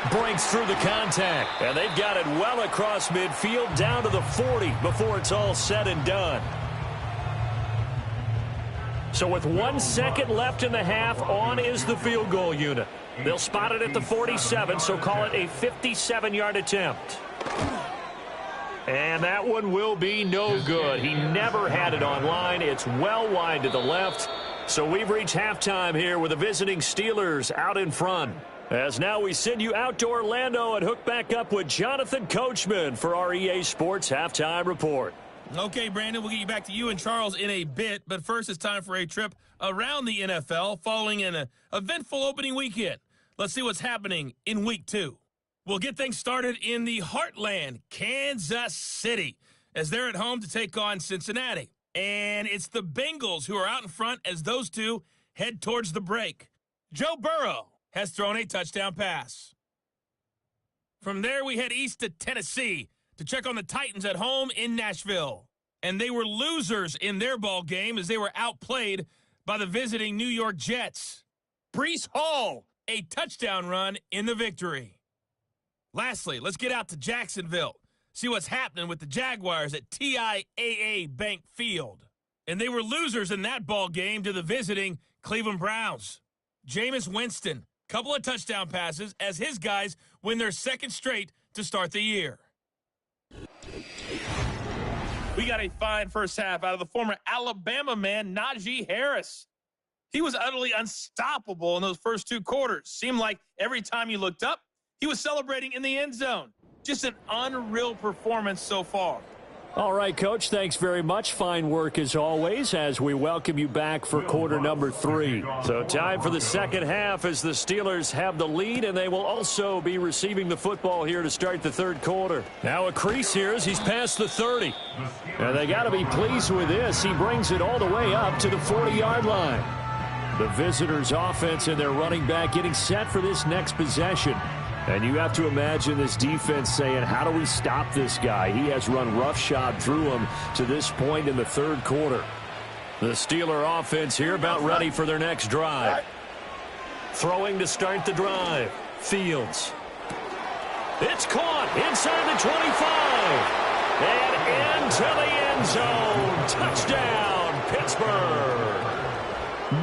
Breaks through the contact. And they've got it well across midfield down to the 40 before it's all said and done. So with 1 second left in the half, on is the field goal unit. They'll spot it at the 47, so call it a 57-yard attempt. And that one will be no good. He never had it on line. It's well wide to the left. So we've reached halftime here with the visiting Steelers out in front. As now we send you out to Orlando and hook back up with Jonathan Coachman for our EA Sports Halftime Report. Okay, Brandon, we'll get you back to you and Charles in a bit, but first it's time for a trip around the NFL following an eventful opening weekend. Let's see what's happening in Week 2. We'll get things started in the heartland, Kansas City, as they're at home to take on Cincinnati. And it's the Bengals who are out in front as those two head towards the break. Joe Burrow has thrown a touchdown pass. From there, we head east to Tennessee to check on the Titans at home in Nashville. And they were losers in their ball game as they were outplayed by the visiting New York Jets. Breece Hall, a touchdown run in the victory. Lastly, let's get out to Jacksonville. See what's happening with the Jaguars at TIAA Bank Field. And they were losers in that ball game to the visiting Cleveland Browns. Jameis Winston, couple of touchdown passes as his guys win their 2nd straight to start the year. We got a fine first half out of the former Alabama man, Najee Harris. He was utterly unstoppable in those first 2 quarters. Seemed like every time you looked up, he was celebrating in the end zone. Just an unreal performance so far. All right, Coach, thanks very much. Fine work as always as we welcome you back for quarter number 3. So time for the second half as the Steelers have the lead, and they will also be receiving the football here to start the 3rd quarter. Now a crease here as he's past the 30. And they got to be pleased with this. He brings it all the way up to the 40-yard line. The visitors' offense and their running back getting set for this next possession. And you have to imagine this defense saying, how do we stop this guy? He has run roughshod through him to this point in the 3rd quarter. The Steeler offense here about ready for their next drive. Throwing to start the drive. Fields. It's caught inside the 25. And into the end zone. Touchdown, Pittsburgh.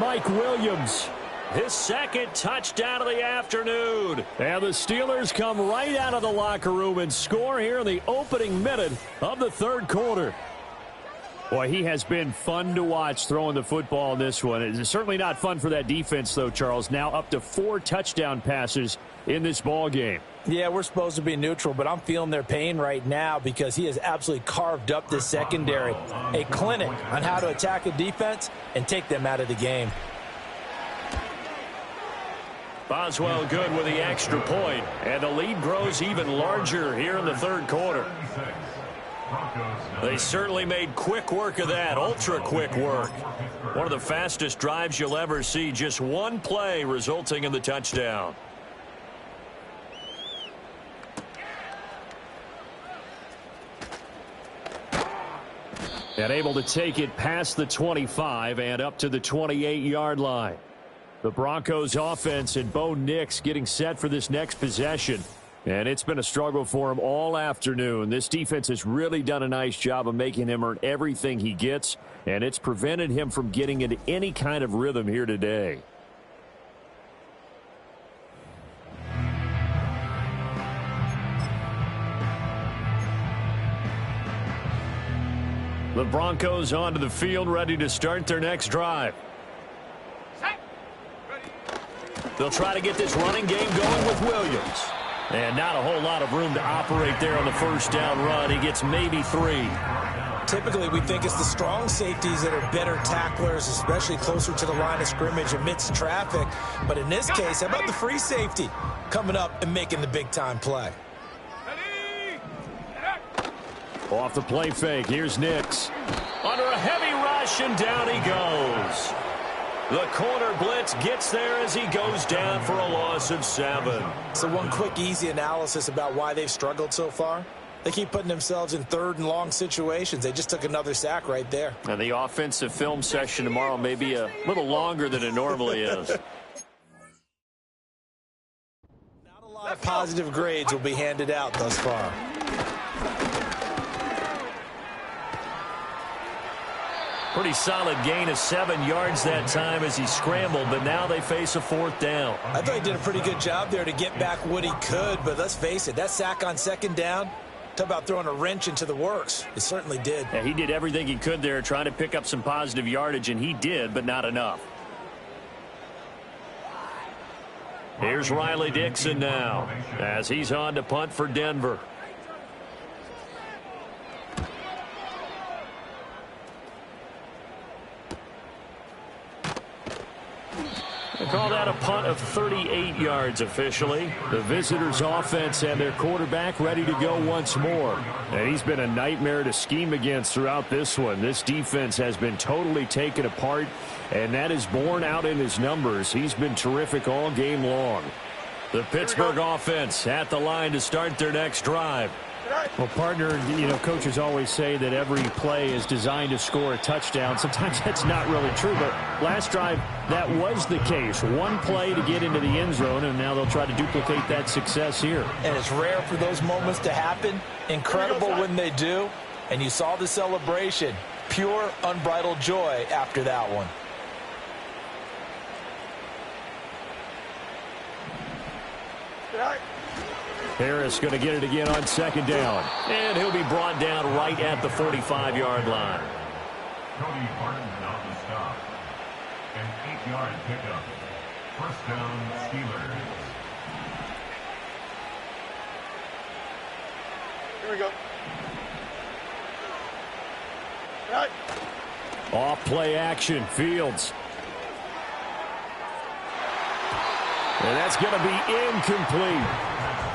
Mike Williams. His 2nd touchdown of the afternoon. And the Steelers come right out of the locker room and score here in the opening minute of the 3rd quarter. Boy, he has been fun to watch throwing the football in this one. It's certainly not fun for that defense, though, Charles. Now up to 4 touchdown passes in this ball game. Yeah, we're supposed to be neutral, but I'm feeling their pain right now because he has absolutely carved up this secondary. A clinic on how to attack a defense and take them out of the game. Boswell good with the extra point, and the lead grows even larger here in the third quarter. They certainly made quick work of that, ultra-quick work. One of the fastest drives you'll ever see, just one play resulting in the touchdown. And able to take it past the 25 and up to the 28-yard line. The Broncos offense and Bo Nix getting set for this next possession. And it's been a struggle for him all afternoon. This defense has really done a nice job of making him earn everything he gets, and it's prevented him from getting into any kind of rhythm here today. The Broncos onto the field, ready to start their next drive. They'll try to get this running game going with Williams. And not a whole lot of room to operate there on the first down run. He gets maybe 3. Typically, we think it's the strong safeties that are better tacklers, especially closer to the line of scrimmage amidst traffic. But in this case, how about the free safety coming up and making the big-time play? Off the play fake, here's Nix. Under a heavy rush, and down he goes. The corner blitz gets there as he goes down for a loss of 7. So one quick, easy analysis about why they've struggled so far. They keep putting themselves in third and long situations. They just took another sack right there. And the offensive film session tomorrow may be a little longer than it normally is. Not a lot of positive grades will be handed out thus far. Pretty solid gain of 7 yards that time as he scrambled, but now they face a 4th down. I thought he did a pretty good job there to get back what he could, but let's face it, that sack on 2nd down, talk about throwing a wrench into the works. It certainly did. Yeah, he did everything he could there trying to pick up some positive yardage, and he did, but not enough. Here's Riley Dixon now as he's on to punt for Denver. They call that a punt of 38 yards officially. The visitors' offense and their quarterback ready to go once more. And he's been a nightmare to scheme against throughout this one. This defense has been totally taken apart, and that is borne out in his numbers. He's been terrific all game long. The Pittsburgh offense at the line to start their next drive. Well, partner, you know, coaches always say that every play is designed to score a touchdown. Sometimes that's not really true, but last drive, that was the case. One play to get into the end zone, and now they'll try to duplicate that success here. And it's rare for those moments to happen. Incredible when they do. And you saw the celebration. Pure, unbridled joy after that one. Harris going to get it again on 2nd down. And he'll be brought down right at the 45-yard line. Cody Barton on the stop. An 8-yard pickup. First down, Steelers. Here we go. Right. Off play action, Fields. And that's going to be incomplete.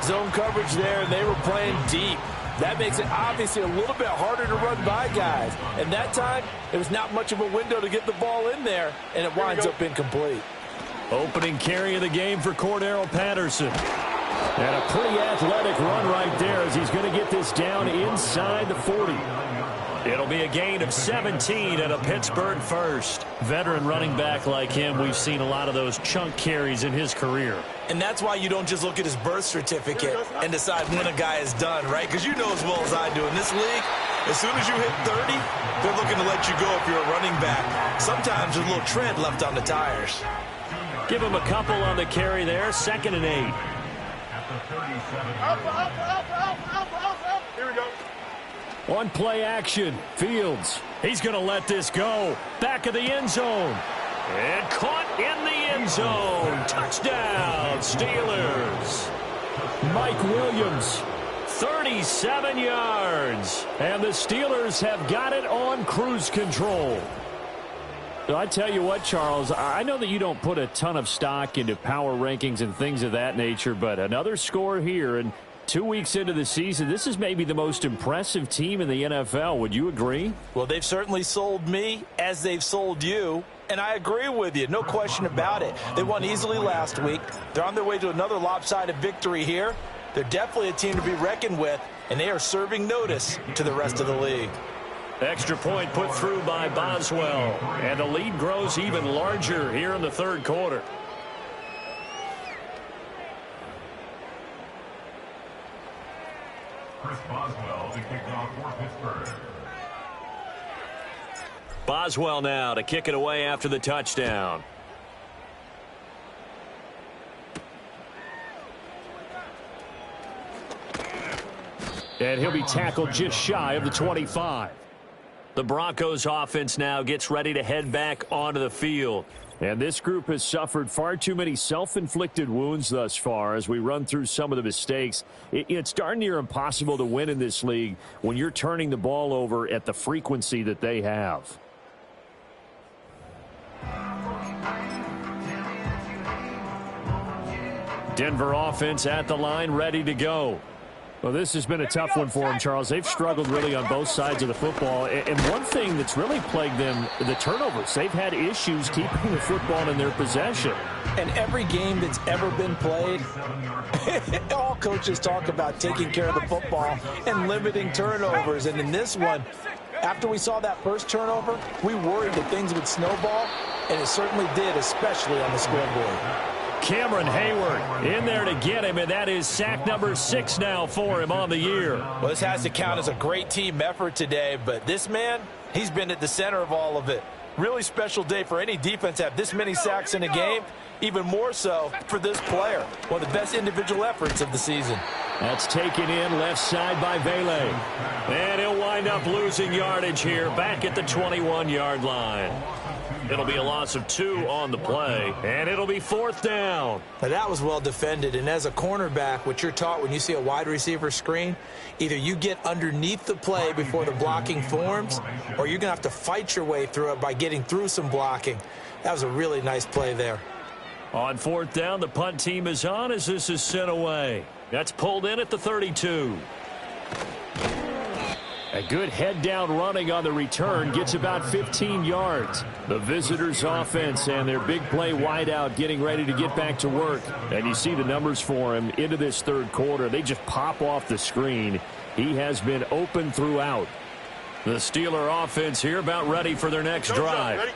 Zone coverage there, and they were playing deep. That makes it obviously a little bit harder to run by guys. And that time, there was not much of a window to get the ball in there, and it winds up incomplete. Opening carry of the game for Cordero Patterson. And a pretty athletic run right there as he's going to get this down inside the 40. It'll be a gain of 17 and a Pittsburgh first. Veteran running back like him, we've seen a lot of those chunk carries in his career. And that's why you don't just look at his birth certificate and decide when a guy is done, right? Because you know as well as I do, in this league, as soon as you hit 30, they're looking to let you go if you're a running back. Sometimes there's a little tread left on the tires. Give him a couple on the carry there, 2nd and 8. At the 37. Here we go. On play action, Fields. He's going to let this go. Back of the end zone. And caught in the end zone. Touchdown, Steelers. Mike Williams, 37 yards. And the Steelers have got it on cruise control. So I tell you what, Charles, I know that you don't put a ton of stock into power rankings and things of that nature, but another score here, and 2 weeks into the season, this is maybe the most impressive team in the NFL. Would you agree? Well, they've certainly sold me as they've sold you, and I agree with you. No question about it. They won easily last week. They're on their way to another lopsided victory here. They're definitely a team to be reckoned with, and they are serving notice to the rest of the league. Extra point put through by Boswell, and the lead grows even larger here in the third quarter. Chris Boswell to kick off for Pittsburgh. Boswell now to kick it away after the touchdown. And he'll be tackled just shy of the 25. The Broncos offense now gets ready to head back onto the field. And this group has suffered far too many self-inflicted wounds thus far as we run through some of the mistakes. It's darn near impossible to win in this league when you're turning the ball over at the frequency that they have. Denver offense at the line, ready to go. Well, this has been a tough one for them, Charles. They've struggled really on both sides of the football. And one thing that's really plagued them, the turnovers. They've had issues keeping the football in their possession. And every game that's ever been played, all coaches talk about taking care of the football and limiting turnovers. And in this one, after we saw that first turnover, we worried that things would snowball, and it certainly did, especially on the scoreboard. Cameron Hayward in there to get him, and that is sack number 6 now for him on the year. Well, this has to count as a great team effort today, but this man, he's been at the center of all of it. Really special day for any defense to have this many sacks in a game, even more so for this player. One of the best individual efforts of the season. That's taken in left side by Vele. And he'll wind up losing yardage here back at the 21-yard line. It'll be a loss of 2 on the play, and it'll be 4th down. Now that was well defended, and as a cornerback, what you're taught when you see a wide receiver screen, either you get underneath the play before the blocking forms, or you're going to have to fight your way through it by getting through some blocking. That was a really nice play there. On 4th down, the punt team is on as this is sent away. That's pulled in at the 32. A good head-down running on the return gets about 15 yards. The visitors' offense and their big play wideout getting ready to get back to work. And you see the numbers for him into this third quarter. They just pop off the screen. He has been open throughout. The Steeler offense here about ready for their next drive.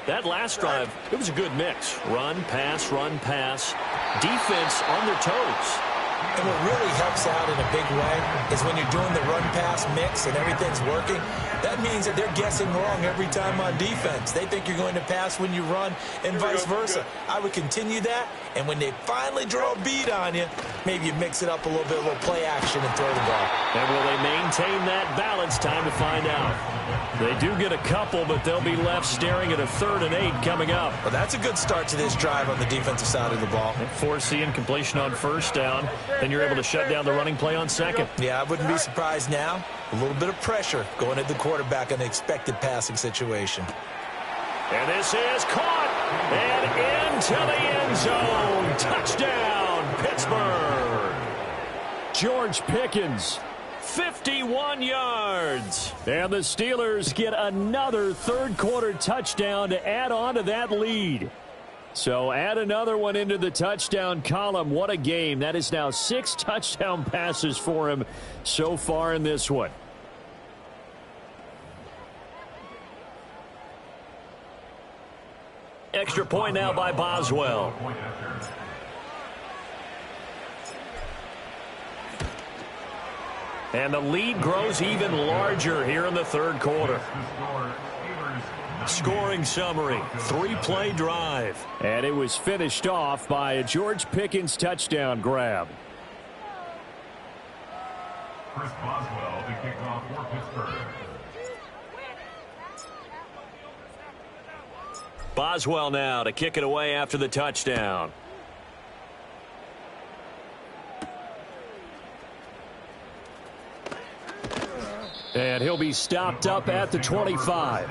That last drive, it was a good mix. Run, pass, defense on their toes. And what really helps out in a big way is when you're doing the run-pass mix and everything's working, that means that they're guessing wrong every time on defense. They think you're going to pass when you run and vice versa. I would continue that, and when they finally draw a beat on you, maybe you mix it up a little bit, a little play action and throw the ball. And will they maintain that balance? Time to find out. They do get a couple, but they'll be left staring at a 3rd and 8 coming up. Well, that's a good start to this drive on the defensive side of the ball. Force the incompletion on 1st down. Then you're able to shut down the running play on 2nd. Yeah, I wouldn't be surprised now. A little bit of pressure going at the quarterback in the expected passing situation. And this is caught and into the end zone. Touchdown, Pittsburgh. George Pickens, 51 yards. And the Steelers get another third-quarter touchdown to add on to that lead. So add another one into the touchdown column. What a game. That is now 6 touchdown passes for him so far in this one. Extra point now by Boswell. And the lead grows even larger here in the third quarter. Scoring summary, 3-play drive. And it was finished off by a George Pickens touchdown grab. Chris Boswell to kick off for Pittsburgh. Boswell now to kick it away after the touchdown. And he'll be stopped up at the 25.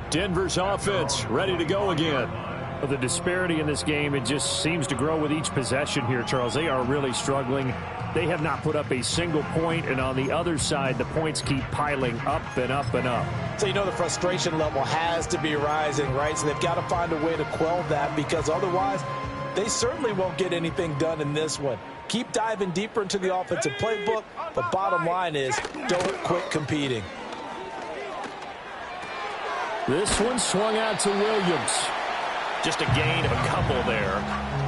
Denver's offense ready to go again. Well, the disparity in this game, it just seems to grow with each possession here, Charles. They are really struggling. They have not put up a single point, and on the other side, the points keep piling up and up and up. So you know the frustration level has to be rising, right? So they've got to find a way to quell that, because otherwise they certainly won't get anything done in this one. Keep diving deeper into the offensive playbook, but bottom line is don't quit competing. This one swung out to Williams. Just a gain of a couple there,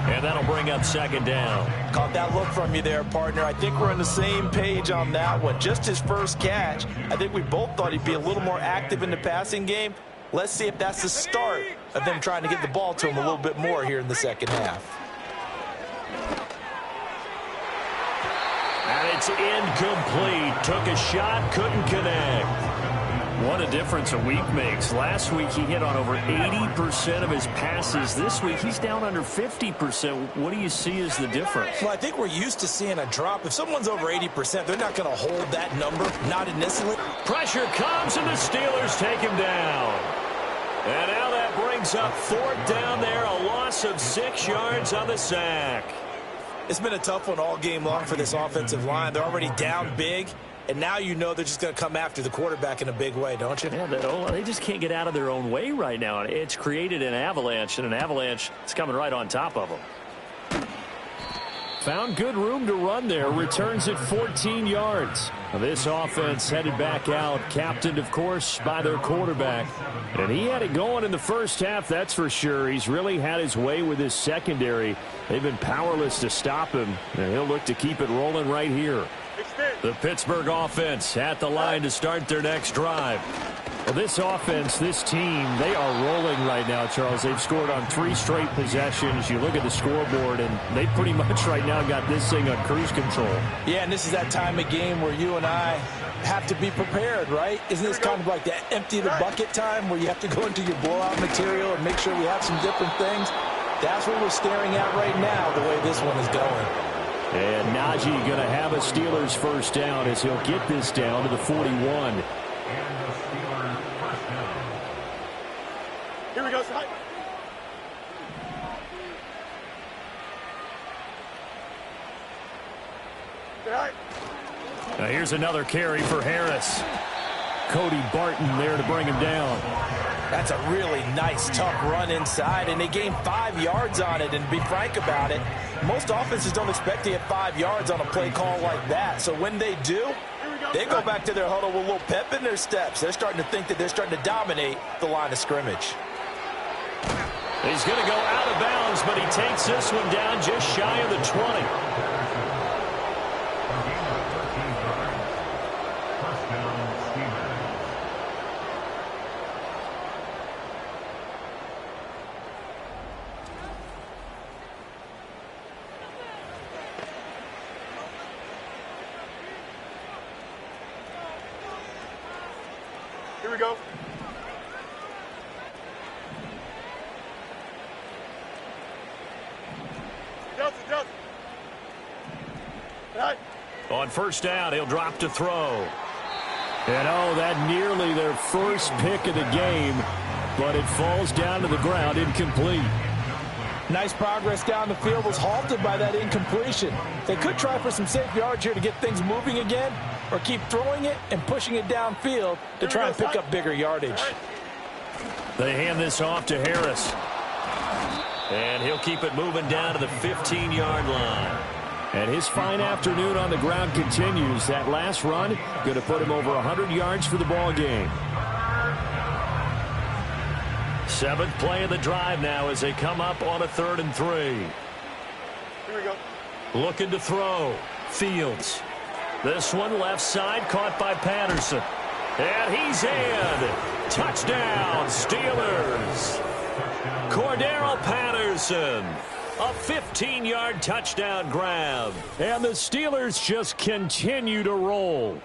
and that'll bring up second down. Caught that look from you there, partner. I think we're on the same page on that one. Just his first catch. I think we both thought he'd be a little more active in the passing game. Let's see if that's the start of them trying to get the ball to him a little bit more here in the second half. And it's incomplete. Took a shot, couldn't connect. What a difference a week makes. Last week he hit on over 80% of his passes. This week he's down under 50%. What do you see as the difference? Well, I think we're used to seeing a drop. If someone's over 80%, they're not going to hold that number, not initially. Pressure comes and the Steelers take him down. And now that brings up fourth down there, a loss of 6 yards on the sack. It's been a tough one all game long for this offensive line. They're already down big. And now you know they're just going to come after the quarterback in a big way, don't you? Yeah, they just can't get out of their own way right now. It's created an avalanche, and an avalanche is coming right on top of them. Found good room to run there. Returns at 14 yards. This offense headed back out, captained, of course, by their quarterback. And he had it going in the first half, that's for sure. He's really had his way with his secondary. They've been powerless to stop him, and he'll look to keep it rolling right here. The Pittsburgh offense at the line to start their next drive. Well, this offense, this team, they are rolling right now, Charles. They've scored on 3 straight possessions. You look at the scoreboard, and they pretty much right now got this thing on cruise control. Yeah, and this is that time of game where you and I have to be prepared, right? Isn't this kind of like that empty the bucket time where you have to go into your blowout material and make sure we have some different things? That's what we're staring at right now, the way this one is going. And Najee going to have a Steelers first down as he'll get this down to the 41. And the Steelers first down. Here we go, side. Now here's another carry for Harris. Cody Barton there to bring him down. That's a really nice, tough run inside, and they gained 5 yards on it. And to be frank about it, most offenses don't expect to get 5 yards on a play call like that. So when they do, they go back to their huddle with a little pep in their steps. They're starting to think that they're starting to dominate the line of scrimmage. He's going to go out of bounds, but he takes this one down just shy of the 20. Here we go. Delta. Right. On first down, he'll drop to throw. And oh, that nearly their first pick of the game, but it falls down to the ground, incomplete. Nice progress down the field, was halted by that incompletion. They could try for some safe yards here to get things moving again, or keep throwing it and pushing it downfield to try and pick up bigger yardage. They hand this off to Harris. And he'll keep it moving down to the 15-yard line. And his fine afternoon on the ground continues. That last run going to put him over 100 yards for the ball game. 7th play of the drive now as they come up on a 3rd and 3. Here we go. Looking to throw. Fields. This one left side caught by Patterson. And he's in. Touchdown, Steelers. Cordero Patterson. A 15-yard touchdown grab. And the Steelers just continue to roll.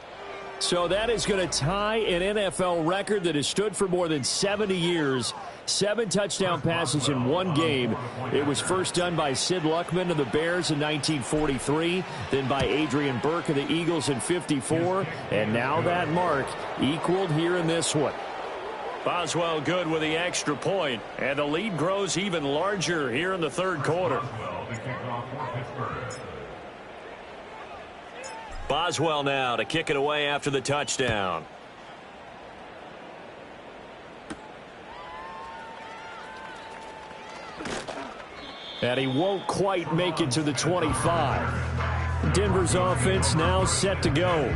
So that is going to tie an NFL record that has stood for more than 70 years. 7 touchdown passes in one game. It was first done by Sid Luckman of the Bears in 1943, then by Adrian Burke of the Eagles in 54, and now that mark equaled here in this one. Boswell good with the extra point, and the lead grows even larger here in the third quarter. Boswell now to kick it away after the touchdown. And he won't quite make it to the 25. Denver's offense now set to go.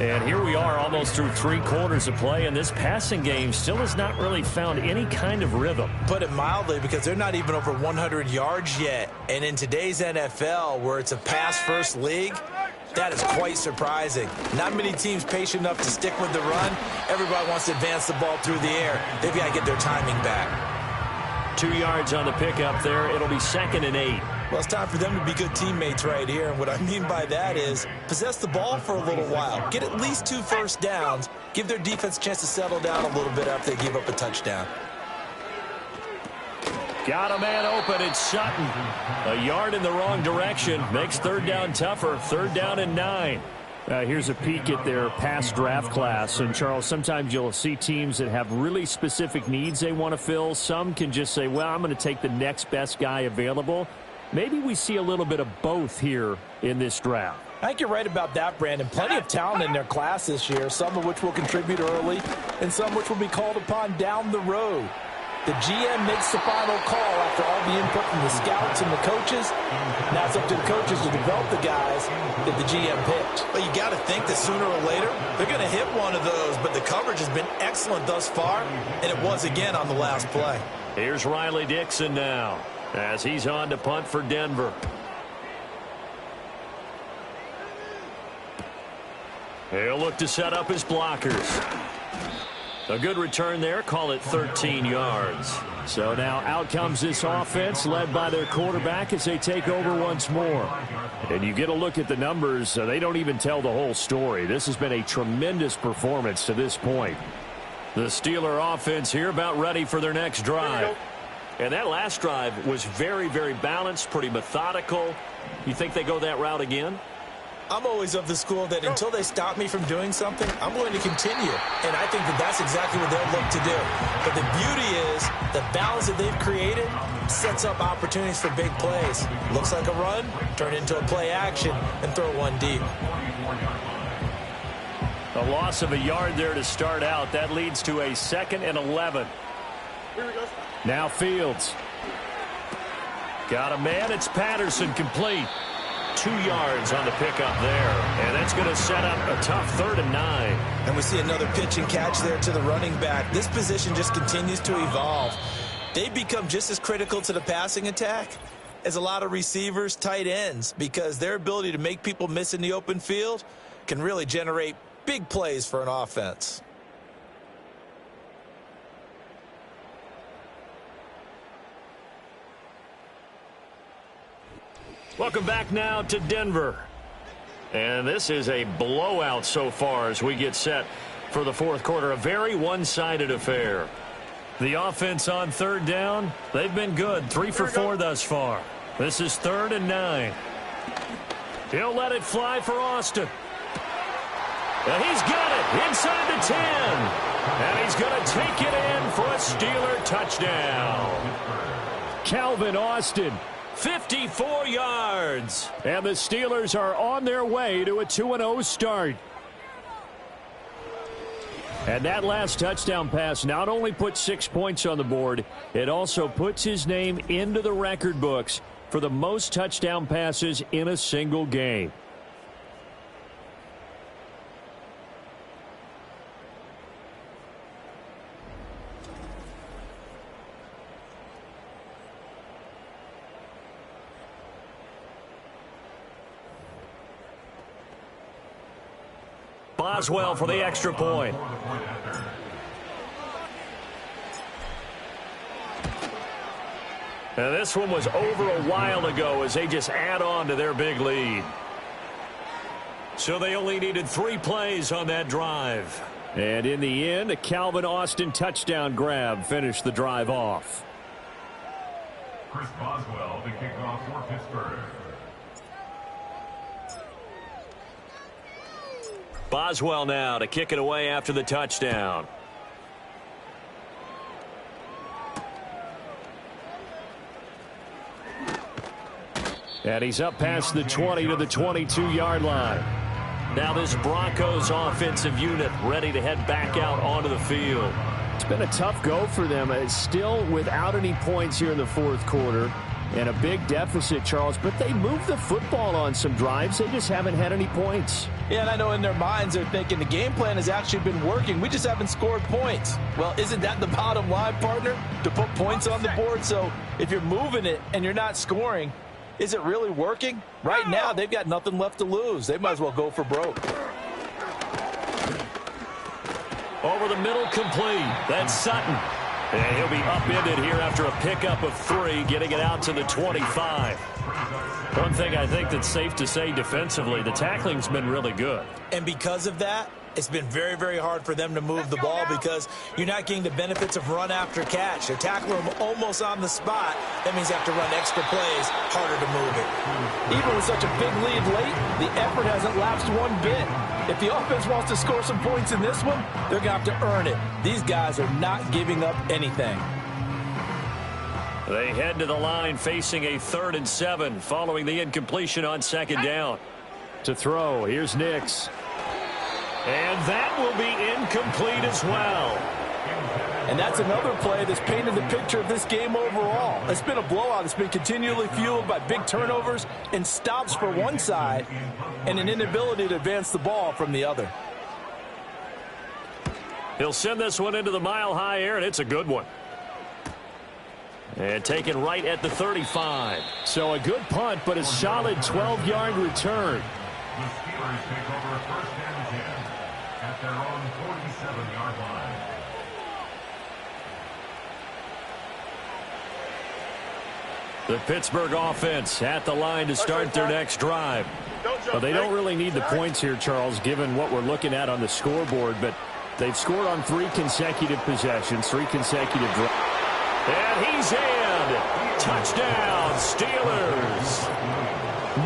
And here we are almost through 3 quarters of play, and this passing game still has not really found any kind of rhythm. Put it mildly, because they're not even over 100 yards yet. And in today's NFL, where it's a pass-first league, that is quite surprising. Not many teams patient enough to stick with the run. Everybody wants to advance the ball through the air. They've got to get their timing back. 2 yards on the pickup there. It'll be 2nd and 8. Well, it's time for them to be good teammates right here. And what I mean by that is possess the ball for a little while. Get at least 2 first downs. Give their defense a chance to settle down a little bit after they give up a touchdown. Got a man open. It's Sutton. A yard in the wrong direction. Makes 3rd down tougher. 3rd down and 9. Here's a peek at their past draft class. And, Charles, sometimes you'll see teams that have really specific needs they want to fill. Some can just say, well, I'm going to take the next best guy available. Maybe we see a little bit of both here in this draft. I think you're right about that, Brandon. Plenty of talent in their class this year, some of which will contribute early and some which will be called upon down the road. The GM makes the final call after all the input from the scouts and the coaches. Now it's up to the coaches to develop the guys that the GM picked. But you got to think that sooner or later they're going to hit one of those. But the coverage has been excellent thus far, and it was again on the last play. Here's Riley Dixon now as he's on to punt for Denver. He'll look to set up his blockers. A good return there. Call it 13 yards. So now out comes this offense led by their quarterback as they take over once more. And you get a look at the numbers. They don't even tell the whole story. This has been a tremendous performance to this point. The Steeler offense here about ready for their next drive. And that last drive was very, very balanced, pretty methodical. You think they go that route again? I'm always of the school that until they stop me from doing something, I'm going to continue. And I think that that's exactly what they'll look to do. But the beauty is the balance that they've created sets up opportunities for big plays. Looks like a run, turn it into a play action, and throw one deep. A loss of a yard there to start out. That leads to a 2nd and 11. Now Fields. Got a man. It's Patterson, complete. 2 yards on the pickup there. And that's going to set up a tough 3rd and 9. And we see another pitch and catch there to the running back. This position just continues to evolve. They become just as critical to the passing attack as a lot of receivers, tight ends, because their ability to make people miss in the open field can really generate big plays for an offense. Welcome back now to Denver. And this is a blowout so far as we get set for the 4th quarter. A very one-sided affair. The offense on 3rd down, they've been good. 3 for 4 thus far. This is 3rd and 9. He'll let it fly for Austin. And he's got it inside the 10. And he's going to take it in for a Steeler touchdown. Calvin Austin. 54 yards. And the Steelers are on their way to a 2-0 start. And that last touchdown pass not only put 6 points on the board, it also puts his name into the record books for the most touchdown passes in a single game. Boswell for the extra point. And this one was over a while ago as they just add on to their big lead. So they only needed 3 plays on that drive. And in the end, a Calvin Austin touchdown grab finished the drive off. Chris Boswell, the kickoff for Pittsburgh. Boswell now to kick it away after the touchdown. And he's up past the 20 to the 22-yard line. Now this Broncos offensive unit ready to head back out onto the field. It's been a tough go for them. It's still without any points here in the fourth quarter. And a big deficit, Charles. But they moved the football on some drives. They just haven't had any points. Yeah, and I know in their minds they're thinking the game plan has actually been working. We just haven't scored points. Well, isn't that the bottom line, partner? To put points on the board? So if you're moving it and you're not scoring, is it really working? Right now, they've got nothing left to lose. They might as well go for broke. Over the middle, complete. That's Sutton. And he'll be upended here after a pickup of 3, getting it out to the 25. One thing I think that's safe to say defensively, the tackling's been really good. And because of that, it's been very, very hard for them to move the ball because you're not getting the benefits of run after catch. They tackle them almost on the spot. That means you have to run extra plays, harder to move it. Even with such a big lead late, the effort hasn't lapsed one bit. If the offense wants to score some points in this one, they're going to have to earn it. These guys are not giving up anything. They head to the line facing a 3rd and 7 following the incompletion on 2nd down. To throw, here's Nix. And that will be incomplete as well. And that's another play that's painted the picture of this game overall. It's been a blowout. It's been continually fueled by big turnovers and stops for one side and an inability to advance the ball from the other. He'll send this one into the mile-high air, and it's a good one. And taken right at the 35. So a good punt, but a solid 12-yard return. The Steelers take over 1st and 10 at their own 47-yard line. The Pittsburgh offense at the line to start their next drive. Well, they don't really need the points here, Charles, given what we're looking at on the scoreboard, but they've scored on 3 consecutive possessions, 3 consecutive drives. And he's in. Touchdown, Steelers.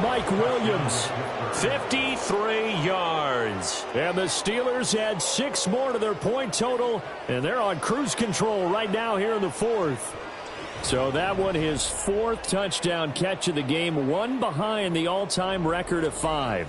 Mike Williams, 53 yards. and the Steelers add 6 more to their point total, and they're on cruise control right now here in the 4th. So that one, his 4th touchdown catch of the game, 1 behind the all-time record of 5.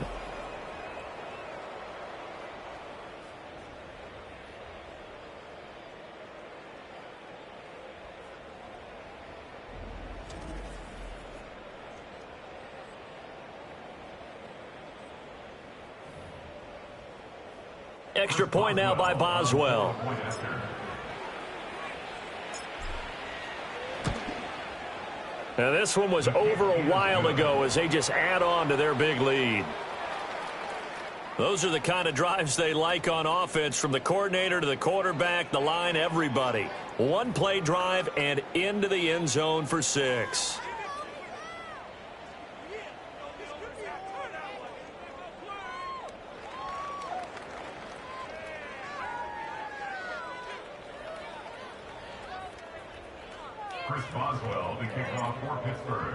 Extra point now by Boswell. And this one was over a while ago as they just add on to their big lead. Those are the kind of drives they like on offense, from the coordinator to the quarterback, the line, everybody. 1-play drive and into the end zone for 6. Chris Boswell, the kickoff for Pittsburgh.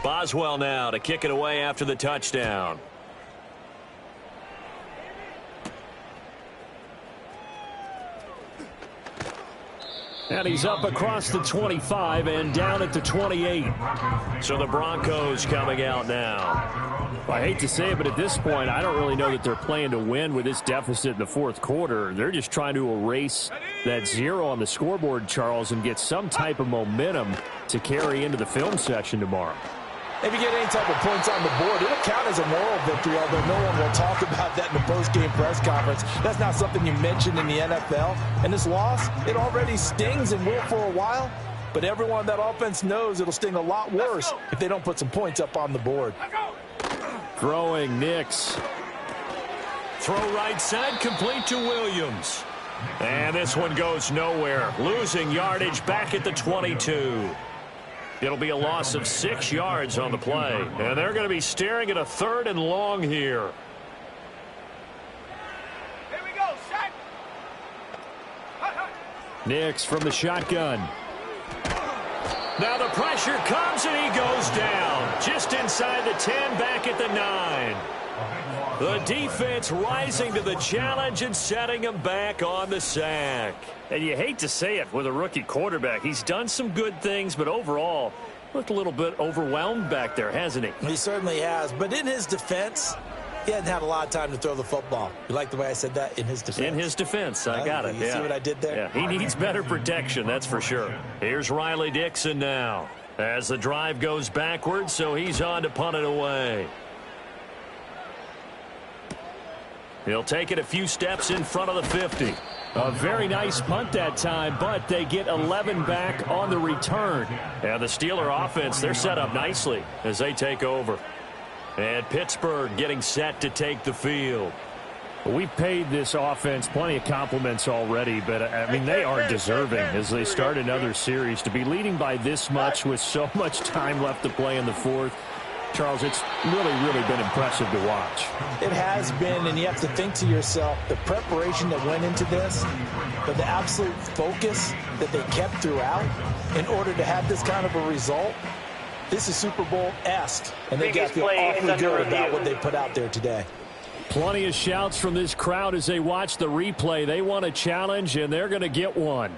Boswell now to kick it away after the touchdown. And he's up across the 25 and down at the 28. So the Broncos coming out now. I hate to say it, but at this point, I don't really know that they're playing to win with this deficit in the 4th quarter. They're just trying to erase that 0 on the scoreboard, Charles, and get some type of momentum to carry into the film session tomorrow. If you get any type of points on the board, it'll count as a moral victory, although no one will talk about that in the post-game press conference. That's not something you mentioned in the NFL. And this loss, it already stings and will for a while, but everyone on that offense knows it'll sting a lot worse if they don't put some points up on the board. Throwing Nix. Throw right side, complete to Williams. And this one goes nowhere. Losing yardage back at the 22. It'll be a loss of 6 yards on the play. And they're going to be staring at a 3rd and long here. Here we go, set. Nix from the shotgun. Now the pressure comes and he goes down. Just inside the 10, back at the 9. The defense rising to the challenge and setting him back on the sack. And you hate to say it with a rookie quarterback. He's done some good things, but overall, looked a little bit overwhelmed back there, hasn't he? He certainly has. But in his defense, he hadn't had a lot of time to throw the football. You like the way I said that? In his defense. In his defense, I got it. You see what I did there? Yeah, he needs better protection, that's for sure. Here's Riley Dixon now as the drive goes backwards, so he's on to punt it away. He'll take it a few steps in front of the 50. A very nice punt that time, but they get 11 back on the return. And the Steeler offense, they're set up nicely as they take over. And Pittsburgh getting set to take the field. We've paid this offense plenty of compliments already, but, I mean, they are deserving as they start another series. To be leading by this much with so much time left to play in the 4th, Charles, it's really, really been impressive to watch. It has been, and you have to think to yourself, the preparation that went into this, but the absolute focus that they kept throughout in order to have this kind of a result. This is Super Bowl-esque, and they got to feel awfully good about what they put out there today. Plenty of shouts from this crowd as they watch the replay. They want a challenge, and they're going to get one.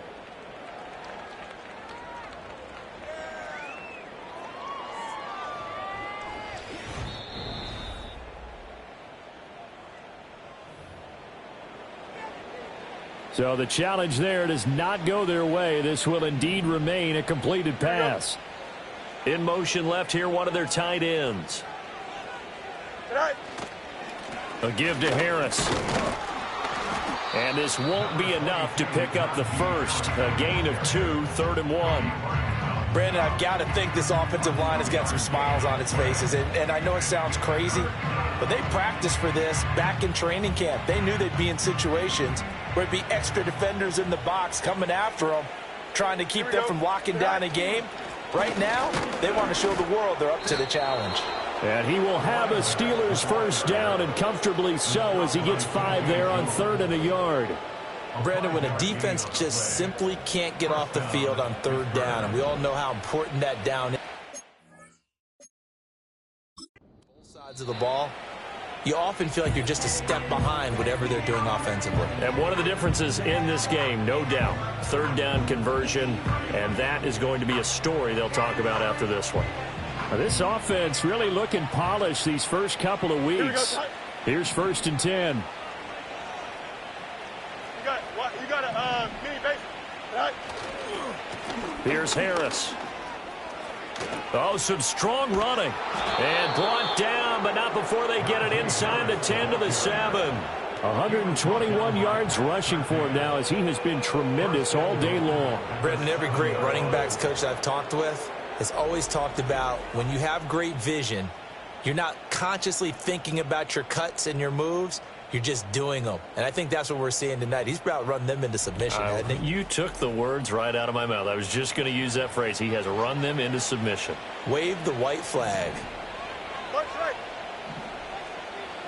So the challenge there does not go their way. This will indeed remain a completed pass. In motion left here, one of their tight ends. A give to Harris. And this won't be enough to pick up the first. A gain of 2, 3rd and 1. Brandon, I've got to think this offensive line has got some smiles on its faces. And I know it sounds crazy, but they practiced for this back in training camp. They knew they'd be in situations where it'd be extra defenders in the box coming after them, trying to keep them from locking down a game. Right now, they want to show the world they're up to the challenge. And he will have a Steelers first down, and comfortably so, as he gets 5 there on 3rd and a yard. Brandon, when a defense just simply can't get off the field on 3rd down, and we all know how important that down is. Both sides of the ball, you often feel like you're just a step behind whatever they're doing offensively. And one of the differences in this game, no doubt, 3rd down conversion, and that is going to be a story they'll talk about after this one. Now, this offense really looking polished these first couple of weeks. Here's 1st and 10. You got a mini base, right? Here's Harris. Oh, some strong running. And brought down, but not before they get it inside the 10 to the 7. 121 yards rushing for him now, as he has been tremendous all day long. Brendan, every great running backs coach I've talked with has always talked about when you have great vision, you're not consciously thinking about your cuts and your moves. You're just doing them. And I think that's what we're seeing tonight. He's about run them into submission, hasn't he? You took the words right out of my mouth. I was just going to use that phrase. He has run them into submission. Wave the white flag. Right.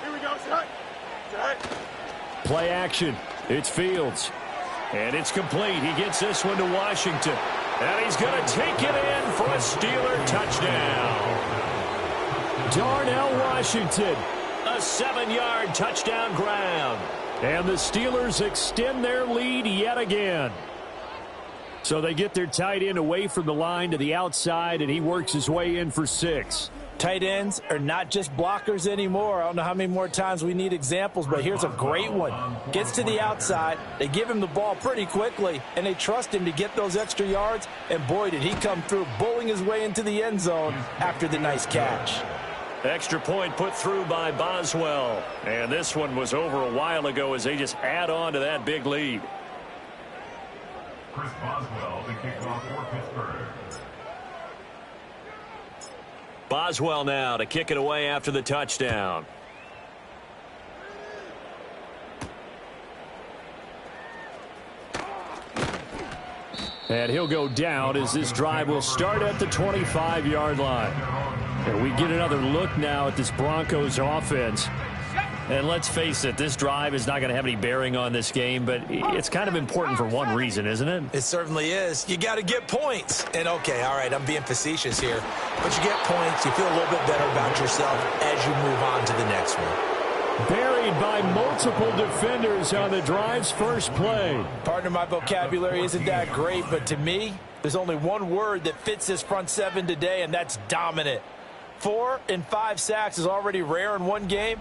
Here we go, set. Play action. It's Fields. And it's complete. He gets this one to Washington. And he's going to take it in for a Steeler touchdown. Darnell Washington. A 7-yard touchdown grab. And the Steelers extend their lead yet again. So they get their tight end away from the line to the outside, and he works his way in for 6. Tight ends are not just blockers anymore. I don't know how many more times we need examples, but here's a great one. Gets to the outside, they give him the ball pretty quickly, and they trust him to get those extra yards, and boy, did he come through, bowling his way into the end zone after the nice catch. Extra point put through by Boswell. And this one was over a while ago as they just add on to that big lead. Chris Boswell, the kickoff for Pittsburgh. Boswell now to kick it away after the touchdown. And he'll go down as this drive will start at the 25-yard line. And we get another look now at this Broncos offense. And let's face it, this drive is not going to have any bearing on this game, but it's kind of important for one reason, isn't it? It certainly is. You got to get points. And, okay, all right, I'm being facetious here. But you get points, you feel a little bit better about yourself as you move on to the next one. Buried by multiple defenders on the drive's first play. Partner, my vocabulary isn't that great, but to me, there's only one word that fits this front seven today, and that's dominant. 4 and 5 sacks is already rare in one game.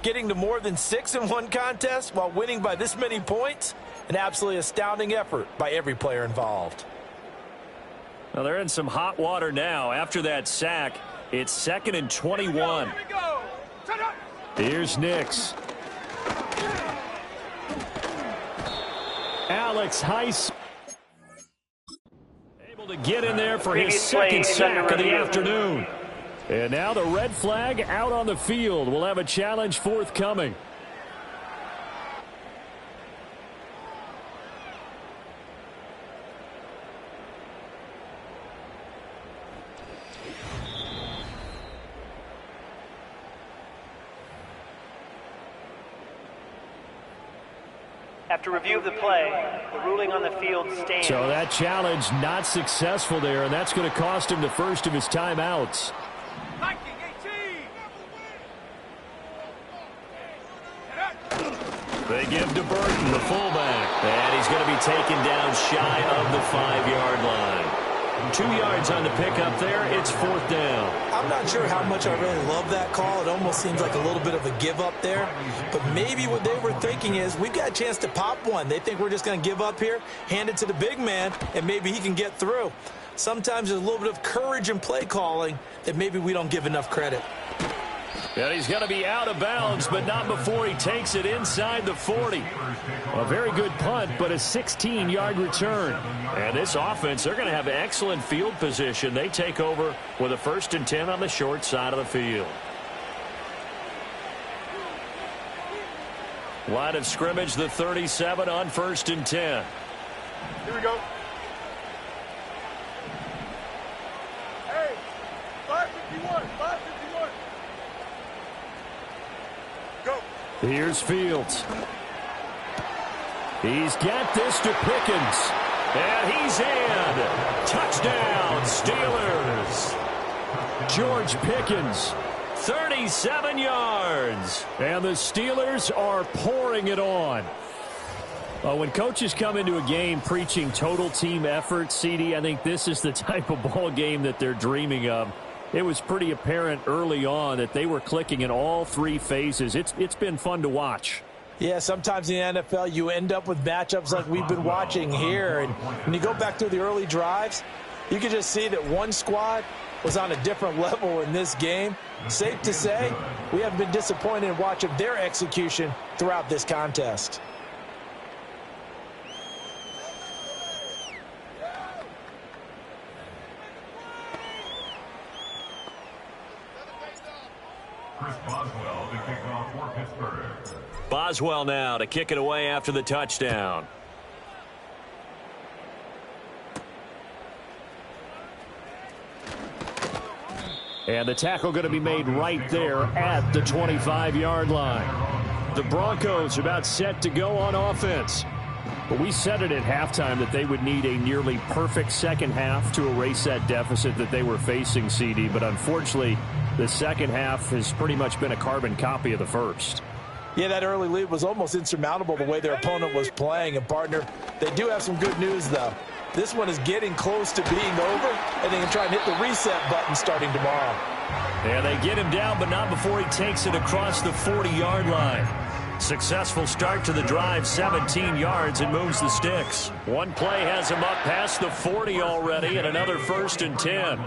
Getting to more than 6 in one contest while winning by this many points, an absolutely astounding effort by every player involved. Well, they're in some hot water now. After that sack, it's 2nd and 21. Here's Nix. Alex Heiss able to get in there for his second sack of the afternoon. And now the red flag out on the field. We'll have a challenge forthcoming. After review of the play, the ruling on the field stands. So that challenge not successful there, and that's going to cost him the first of his timeouts. They give to Burton, the fullback. And he's going to be taken down shy of the 5-yard line. 2 yards on the pickup there. It's 4th down. I'm not sure how much I really love that call. It almost seems like a little bit of a give up there. But maybe what they were thinking is we've got a chance to pop one. They think we're just going to give up here, hand it to the big man, and maybe he can get through. Sometimes there's a little bit of courage in play calling that maybe we don't give enough credit. And he's going to be out of bounds, but not before he takes it inside the 40. A very good punt, but a 16-yard return. And this offense, they're going to have excellent field position. They take over with a 1st and 10 on the short side of the field. Line of scrimmage, the 37 on 1st and 10. Here we go. Hey, 551, 551. Go. Here's Fields. He's got this to Pickens. And he's in. Touchdown, Steelers. George Pickens, 37 yards. And the Steelers are pouring it on. When coaches come into a game preaching total team effort, CD, I think this is the type of ball game that they're dreaming of. It was pretty apparent early on that they were clicking in all 3 phases. It's been fun to watch. Yeah, sometimes in the NFL you end up with matchups like we've been watching here. And when you go back through the early drives, you can just see that one squad was on a different level in this game. Safe to say, we haven't been disappointed in watching their execution throughout this contest. Chris Boswell to kick off for Pittsburgh. Boswell now to kick it away after the touchdown. And the tackle going to be made right there at the 25-yard line. The Broncos are about set to go on offense. But we said it at halftime that they would need a nearly perfect second half to erase that deficit that they were facing, CD. But unfortunately, the second half has pretty much been a carbon copy of the first. Yeah, that early lead was almost insurmountable the way their opponent was playing. And, partner, they do have some good news, though. This one is getting close to being over, and they can try and hit the reset button starting tomorrow. Yeah, they get him down, but not before he takes it across the 40-yard line. Successful start to the drive, 17 yards, and moves the sticks. One play has him up past the 40 already, and another 1st and 10.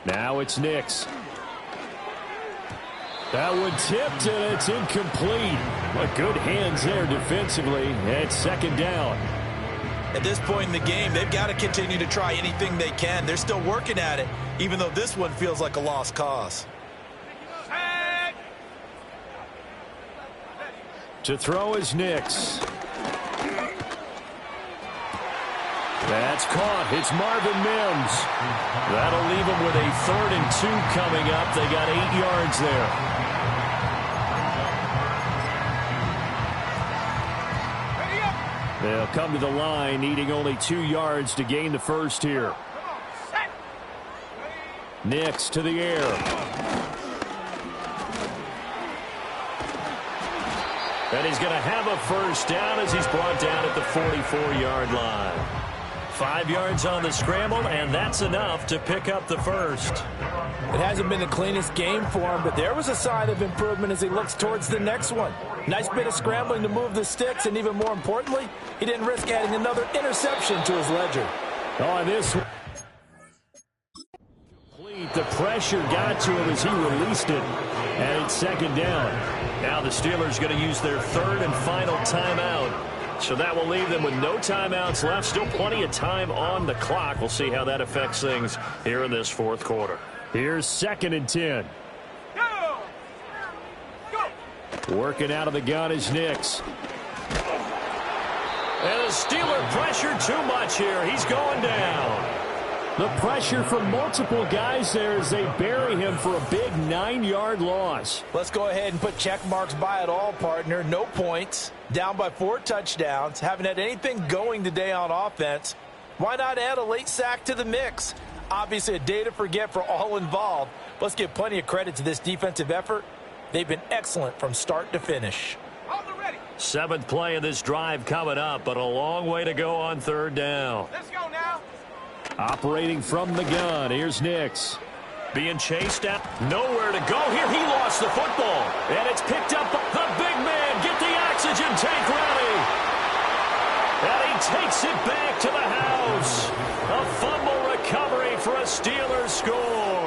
Now it's Nix. That one tipped, and it's incomplete. But good hands there defensively. It's 2nd down. At this point in the game, they've got to continue to try anything they can. They're still working at it, even though this one feels like a lost cause. To throw is Nix. That's caught. It's Marvin Mims. That'll leave them with a 3rd and 2 coming up. They got 8 yards there. They'll come to the line, needing only 2 yards to gain the first here. Nix to the air. And he's going to have a first down as he's brought down at the 44-yard line. 5 yards on the scramble, and that's enough to pick up the first. It hasn't been the cleanest game for him, but there was a sign of improvement as he looks towards the next one. Nice bit of scrambling to move the sticks, and even more importantly, he didn't risk adding another interception to his ledger. On this one, the pressure got to him as he released it, and it's 2nd down. Now the Steelers going to use their 3rd and final timeout. So that will leave them with no timeouts left. Still plenty of time on the clock. We'll see how that affects things here in this 4th quarter. Here's 2nd and 10. Go! Go! Working out of the gun is Nix. And the Steeler pressure too much here. He's going down. The pressure from multiple guys there as they bury him for a big 9-yard loss. Let's go ahead and put check marks by it all, partner. No points. Down by 4 touchdowns. Haven't had anything going today on offense. Why not add a late sack to the mix? Obviously a day to forget for all involved. Let's give plenty of credit to this defensive effort. They've been excellent from start to finish. 7th play of this drive coming up, but a long way to go on 3rd down. Let's go now. Operating from the gun, here's Nix. Being chased out. Nowhere to go here. He lost the football. And it's picked up by the big man. Get the oxygen tank ready. And he takes it back to the house. A fumble recovery for a Steelers score.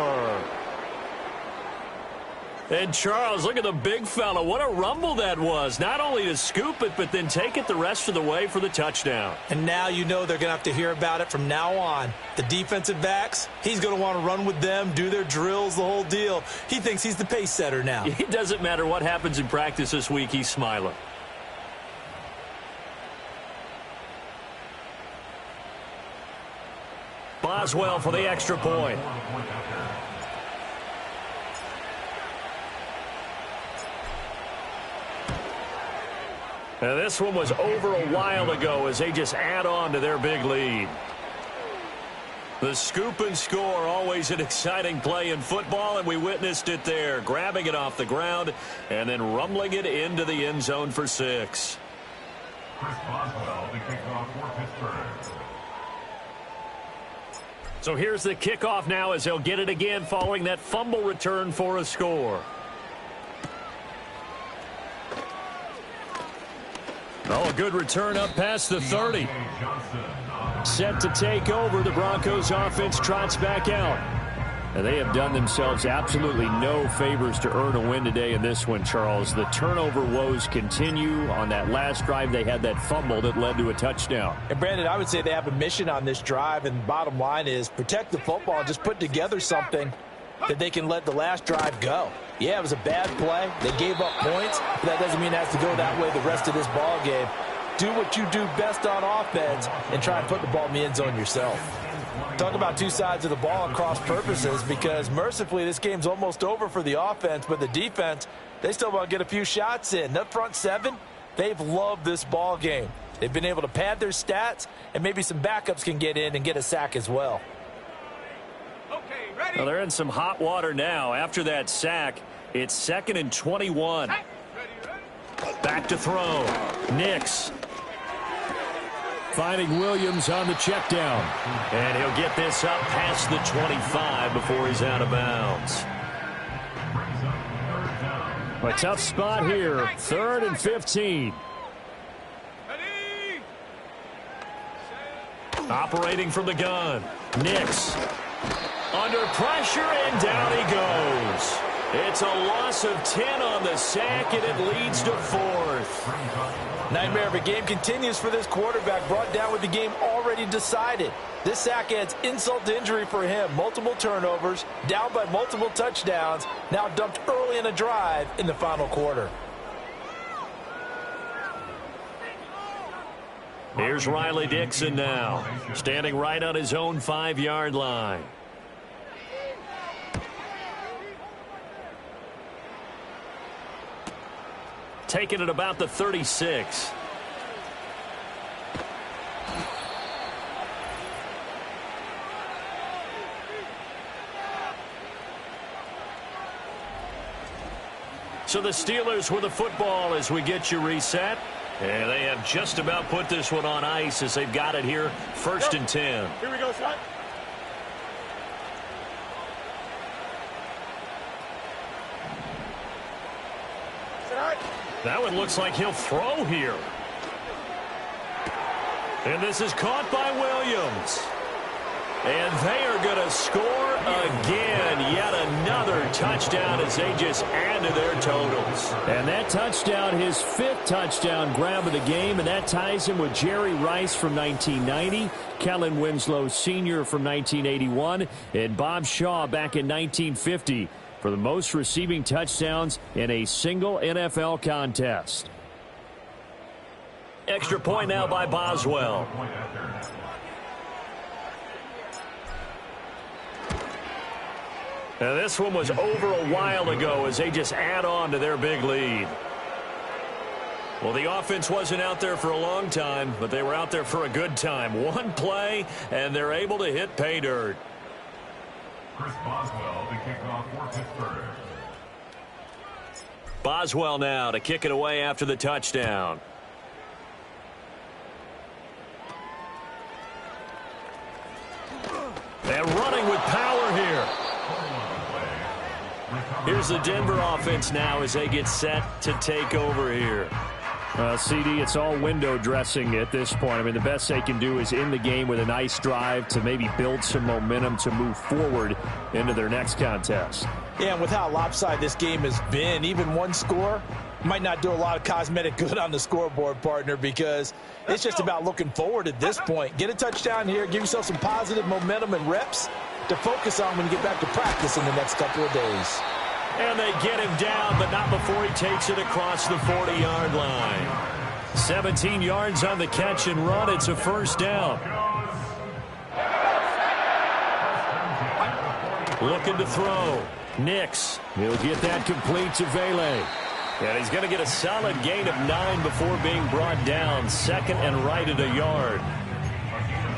And Charles, look at the big fella. What a rumble that was. Not only to scoop it, but then take it the rest of the way for the touchdown. And now you know they're going to have to hear about it from now on. The defensive backs, he's going to want to run with them, do their drills, the whole deal. He thinks he's the pace setter now. It doesn't matter what happens in practice this week. He's smiling. Boswell for the extra point. And this one was over a while ago as they just add on to their big lead. The scoop and score, always an exciting play in football, and we witnessed it there. Grabbing it off the ground and then rumbling it into the end zone for 6. Chris Boswell, the kickoff for Pittsburgh. So here's the kickoff now as they'll get it again following that fumble return for a score. Oh, a good return up past the 30. Set to take over. The Broncos offense trots back out. And they have done themselves absolutely no favors to earn a win today in this one, Charles. The turnover woes continue. On that last drive, they had that fumble that led to a touchdown. And, Brandon, I would say they have a mission on this drive, and the bottom line is protect the football and just put together something that they can let the last drive go. Yeah, it was a bad play. They gave up points, but that doesn't mean it has to go that way the rest of this ball game. Do what you do best on offense and try and put the ball in the end zone yourself. Talk about two sides of the ball and cross purposes, because mercifully this game's almost over for the offense, but the defense, they still want to get a few shots in. That front 7, they've loved this ball game. They've been able to pad their stats, and maybe some backups can get in and get a sack as well. Well, they're in some hot water now. After that sack, it's 2nd and 21. Back to throw. Nix. Finding Williams on the check down. And he'll get this up past the 25 before he's out of bounds. A tough spot here. 3rd and 15. Operating from the gun. Nix. Under pressure, and down he goes. It's a loss of 10 on the sack, and it leads to 4th. Nightmare of a game continues for this quarterback, brought down with the game already decided. This sack adds insult to injury for him. Multiple turnovers, down by multiple touchdowns, now dumped early in a drive in the final quarter. Here's Riley Dixon now, standing right on his own 5-yard line. Taking it about the 36. So the Steelers with the football as we get you reset. And they have just about put this one on ice as they've got it here, 1st and 10. Here we go, son. That one looks like he'll throw here. And this is caught by Williams. And they are going to score again. Yet another touchdown as they just add to their totals. And that touchdown, his 5th touchdown grab of the game, and that ties him with Jerry Rice from 1990, Kellen Winslow Sr. from 1981, and Bob Shaw back in 1950 for the most receiving touchdowns in a single NFL contest. Extra point now by Boswell. Now this one was over a while ago as they just add on to their big lead. Well, the offense wasn't out there for a long time, but they were out there for a good time. One play, and they're able to hit pay dirt. Chris Boswell to kick off for Pittsburgh. Boswell now to kick it away after the touchdown. And running with power here. Here's the Denver offense now as they get set to take over here. CD, it's all window dressing at this point. I mean, the best they can do is in the game with a nice drive to maybe build some momentum to move forward into their next contest. Yeah, and with how lopsided this game has been, even one score might not do a lot of cosmetic good on the scoreboard, partner, because it's just about looking forward at this point. Get a touchdown here, give yourself some positive momentum and reps to focus on when you get back to practice in the next couple of days. And they get him down, but not before he takes it across the 40-yard line. 17 yards on the catch and run. It's a 1st down. Looking to throw. Nix. He'll get that complete to Vele. And he's going to get a solid gain of 9 before being brought down. 2nd and right at a yard.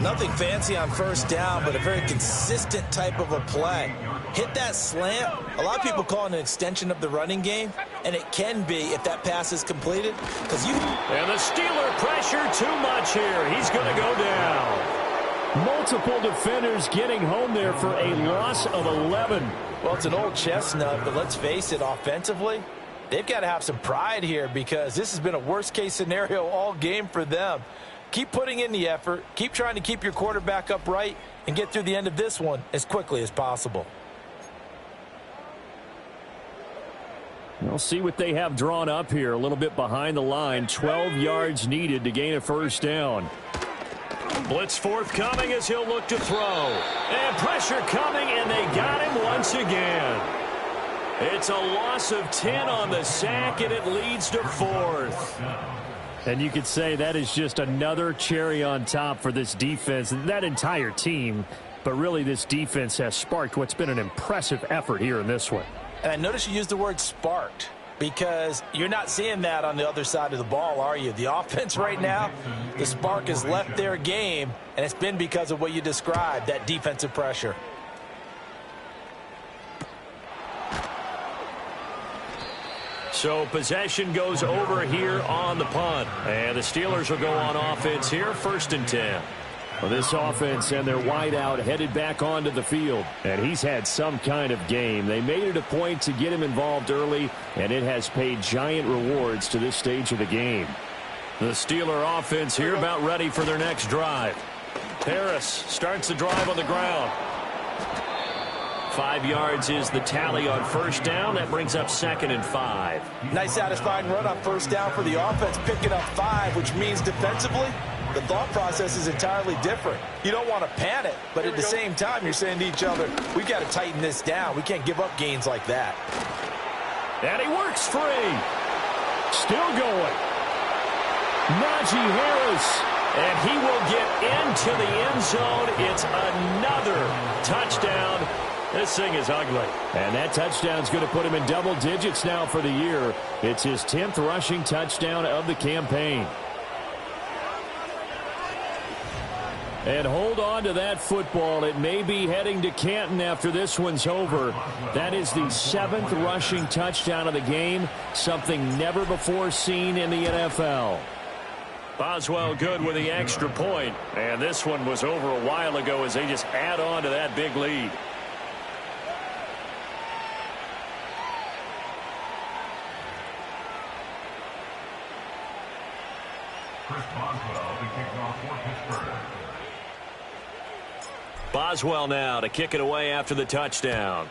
Nothing fancy on 1st down, but a very consistent type of a play. Hit that slant. A lot of people call it an extension of the running game, and it can be if that pass is completed. And the Steeler pressure too much here. He's going to go down. Multiple defenders getting home there for a loss of 11. Well, it's an old chestnut, but let's face it, offensively, they've got to have some pride here because this has been a worst-case scenario all game for them. Keep putting in the effort. Keep trying to keep your quarterback upright and get through the end of this one as quickly as possible. We'll see what they have drawn up here. A little bit behind the line. 12 yards needed to gain a 1st down. Blitz forthcoming as he'll look to throw. And pressure coming, and they got him once again. It's a loss of 10 on the sack, and it leads to 4th. And you could say that is just another cherry on top for this defense and that entire team. But really, this defense has sparked what's been an impressive effort here in this one. And I notice you used the word sparked because you're not seeing that on the other side of the ball, are you? The offense right now, the spark has left their game, and it's been because of what you described, that defensive pressure. So possession goes over here on the punt. And the Steelers will go on offense here, 1st and 10. Well, this offense and their wideout headed back onto the field. And he's had some kind of game. They made it a point to get him involved early, and it has paid giant rewards to this stage of the game. The Steeler offense here about ready for their next drive. Harris starts the drive on the ground. 5 yards is the tally on 1st down. That brings up 2nd and 5. Nice satisfying run on 1st down for the offense, picking up 5, which means defensively, the thought process is entirely different. You don't want to panic, but at the same time, you're saying to each other, we've got to tighten this down. We can't give up gains like that. And he works free. Still going. Najee Harris And he will get into the end zone. It's another touchdown. This thing is ugly. And that touchdown's going to put him in double digits now for the year. It's his 10th rushing touchdown of the campaign. And hold on to that football. It may be heading to Canton after this one's over. That is the 7th rushing touchdown of the game, something never before seen in the NFL. Boswell good with the extra point. And this one was over a while ago as they just add on to that big lead. Chris Boswell, the kickoff for Pittsburgh. Boswell now to kick it away after the touchdown.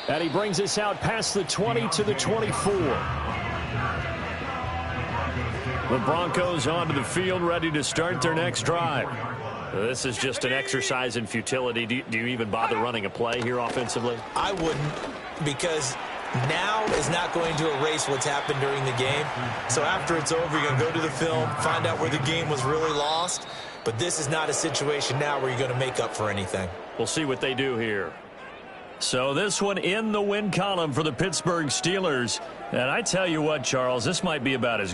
And he brings us out past the 20 to the 24. The Broncos onto the field, ready to start their next drive. This is just an exercise in futility. Do you even bother running a play here offensively? I wouldn't, because now is not going to erase what's happened during the game. So after it's over, you're going to go to the film, find out where the game was really lost. But this is not a situation now where you're going to make up for anything. We'll see what they do here. So this one in the win column for the Pittsburgh Steelers. And I tell you what, Charles, this might be about as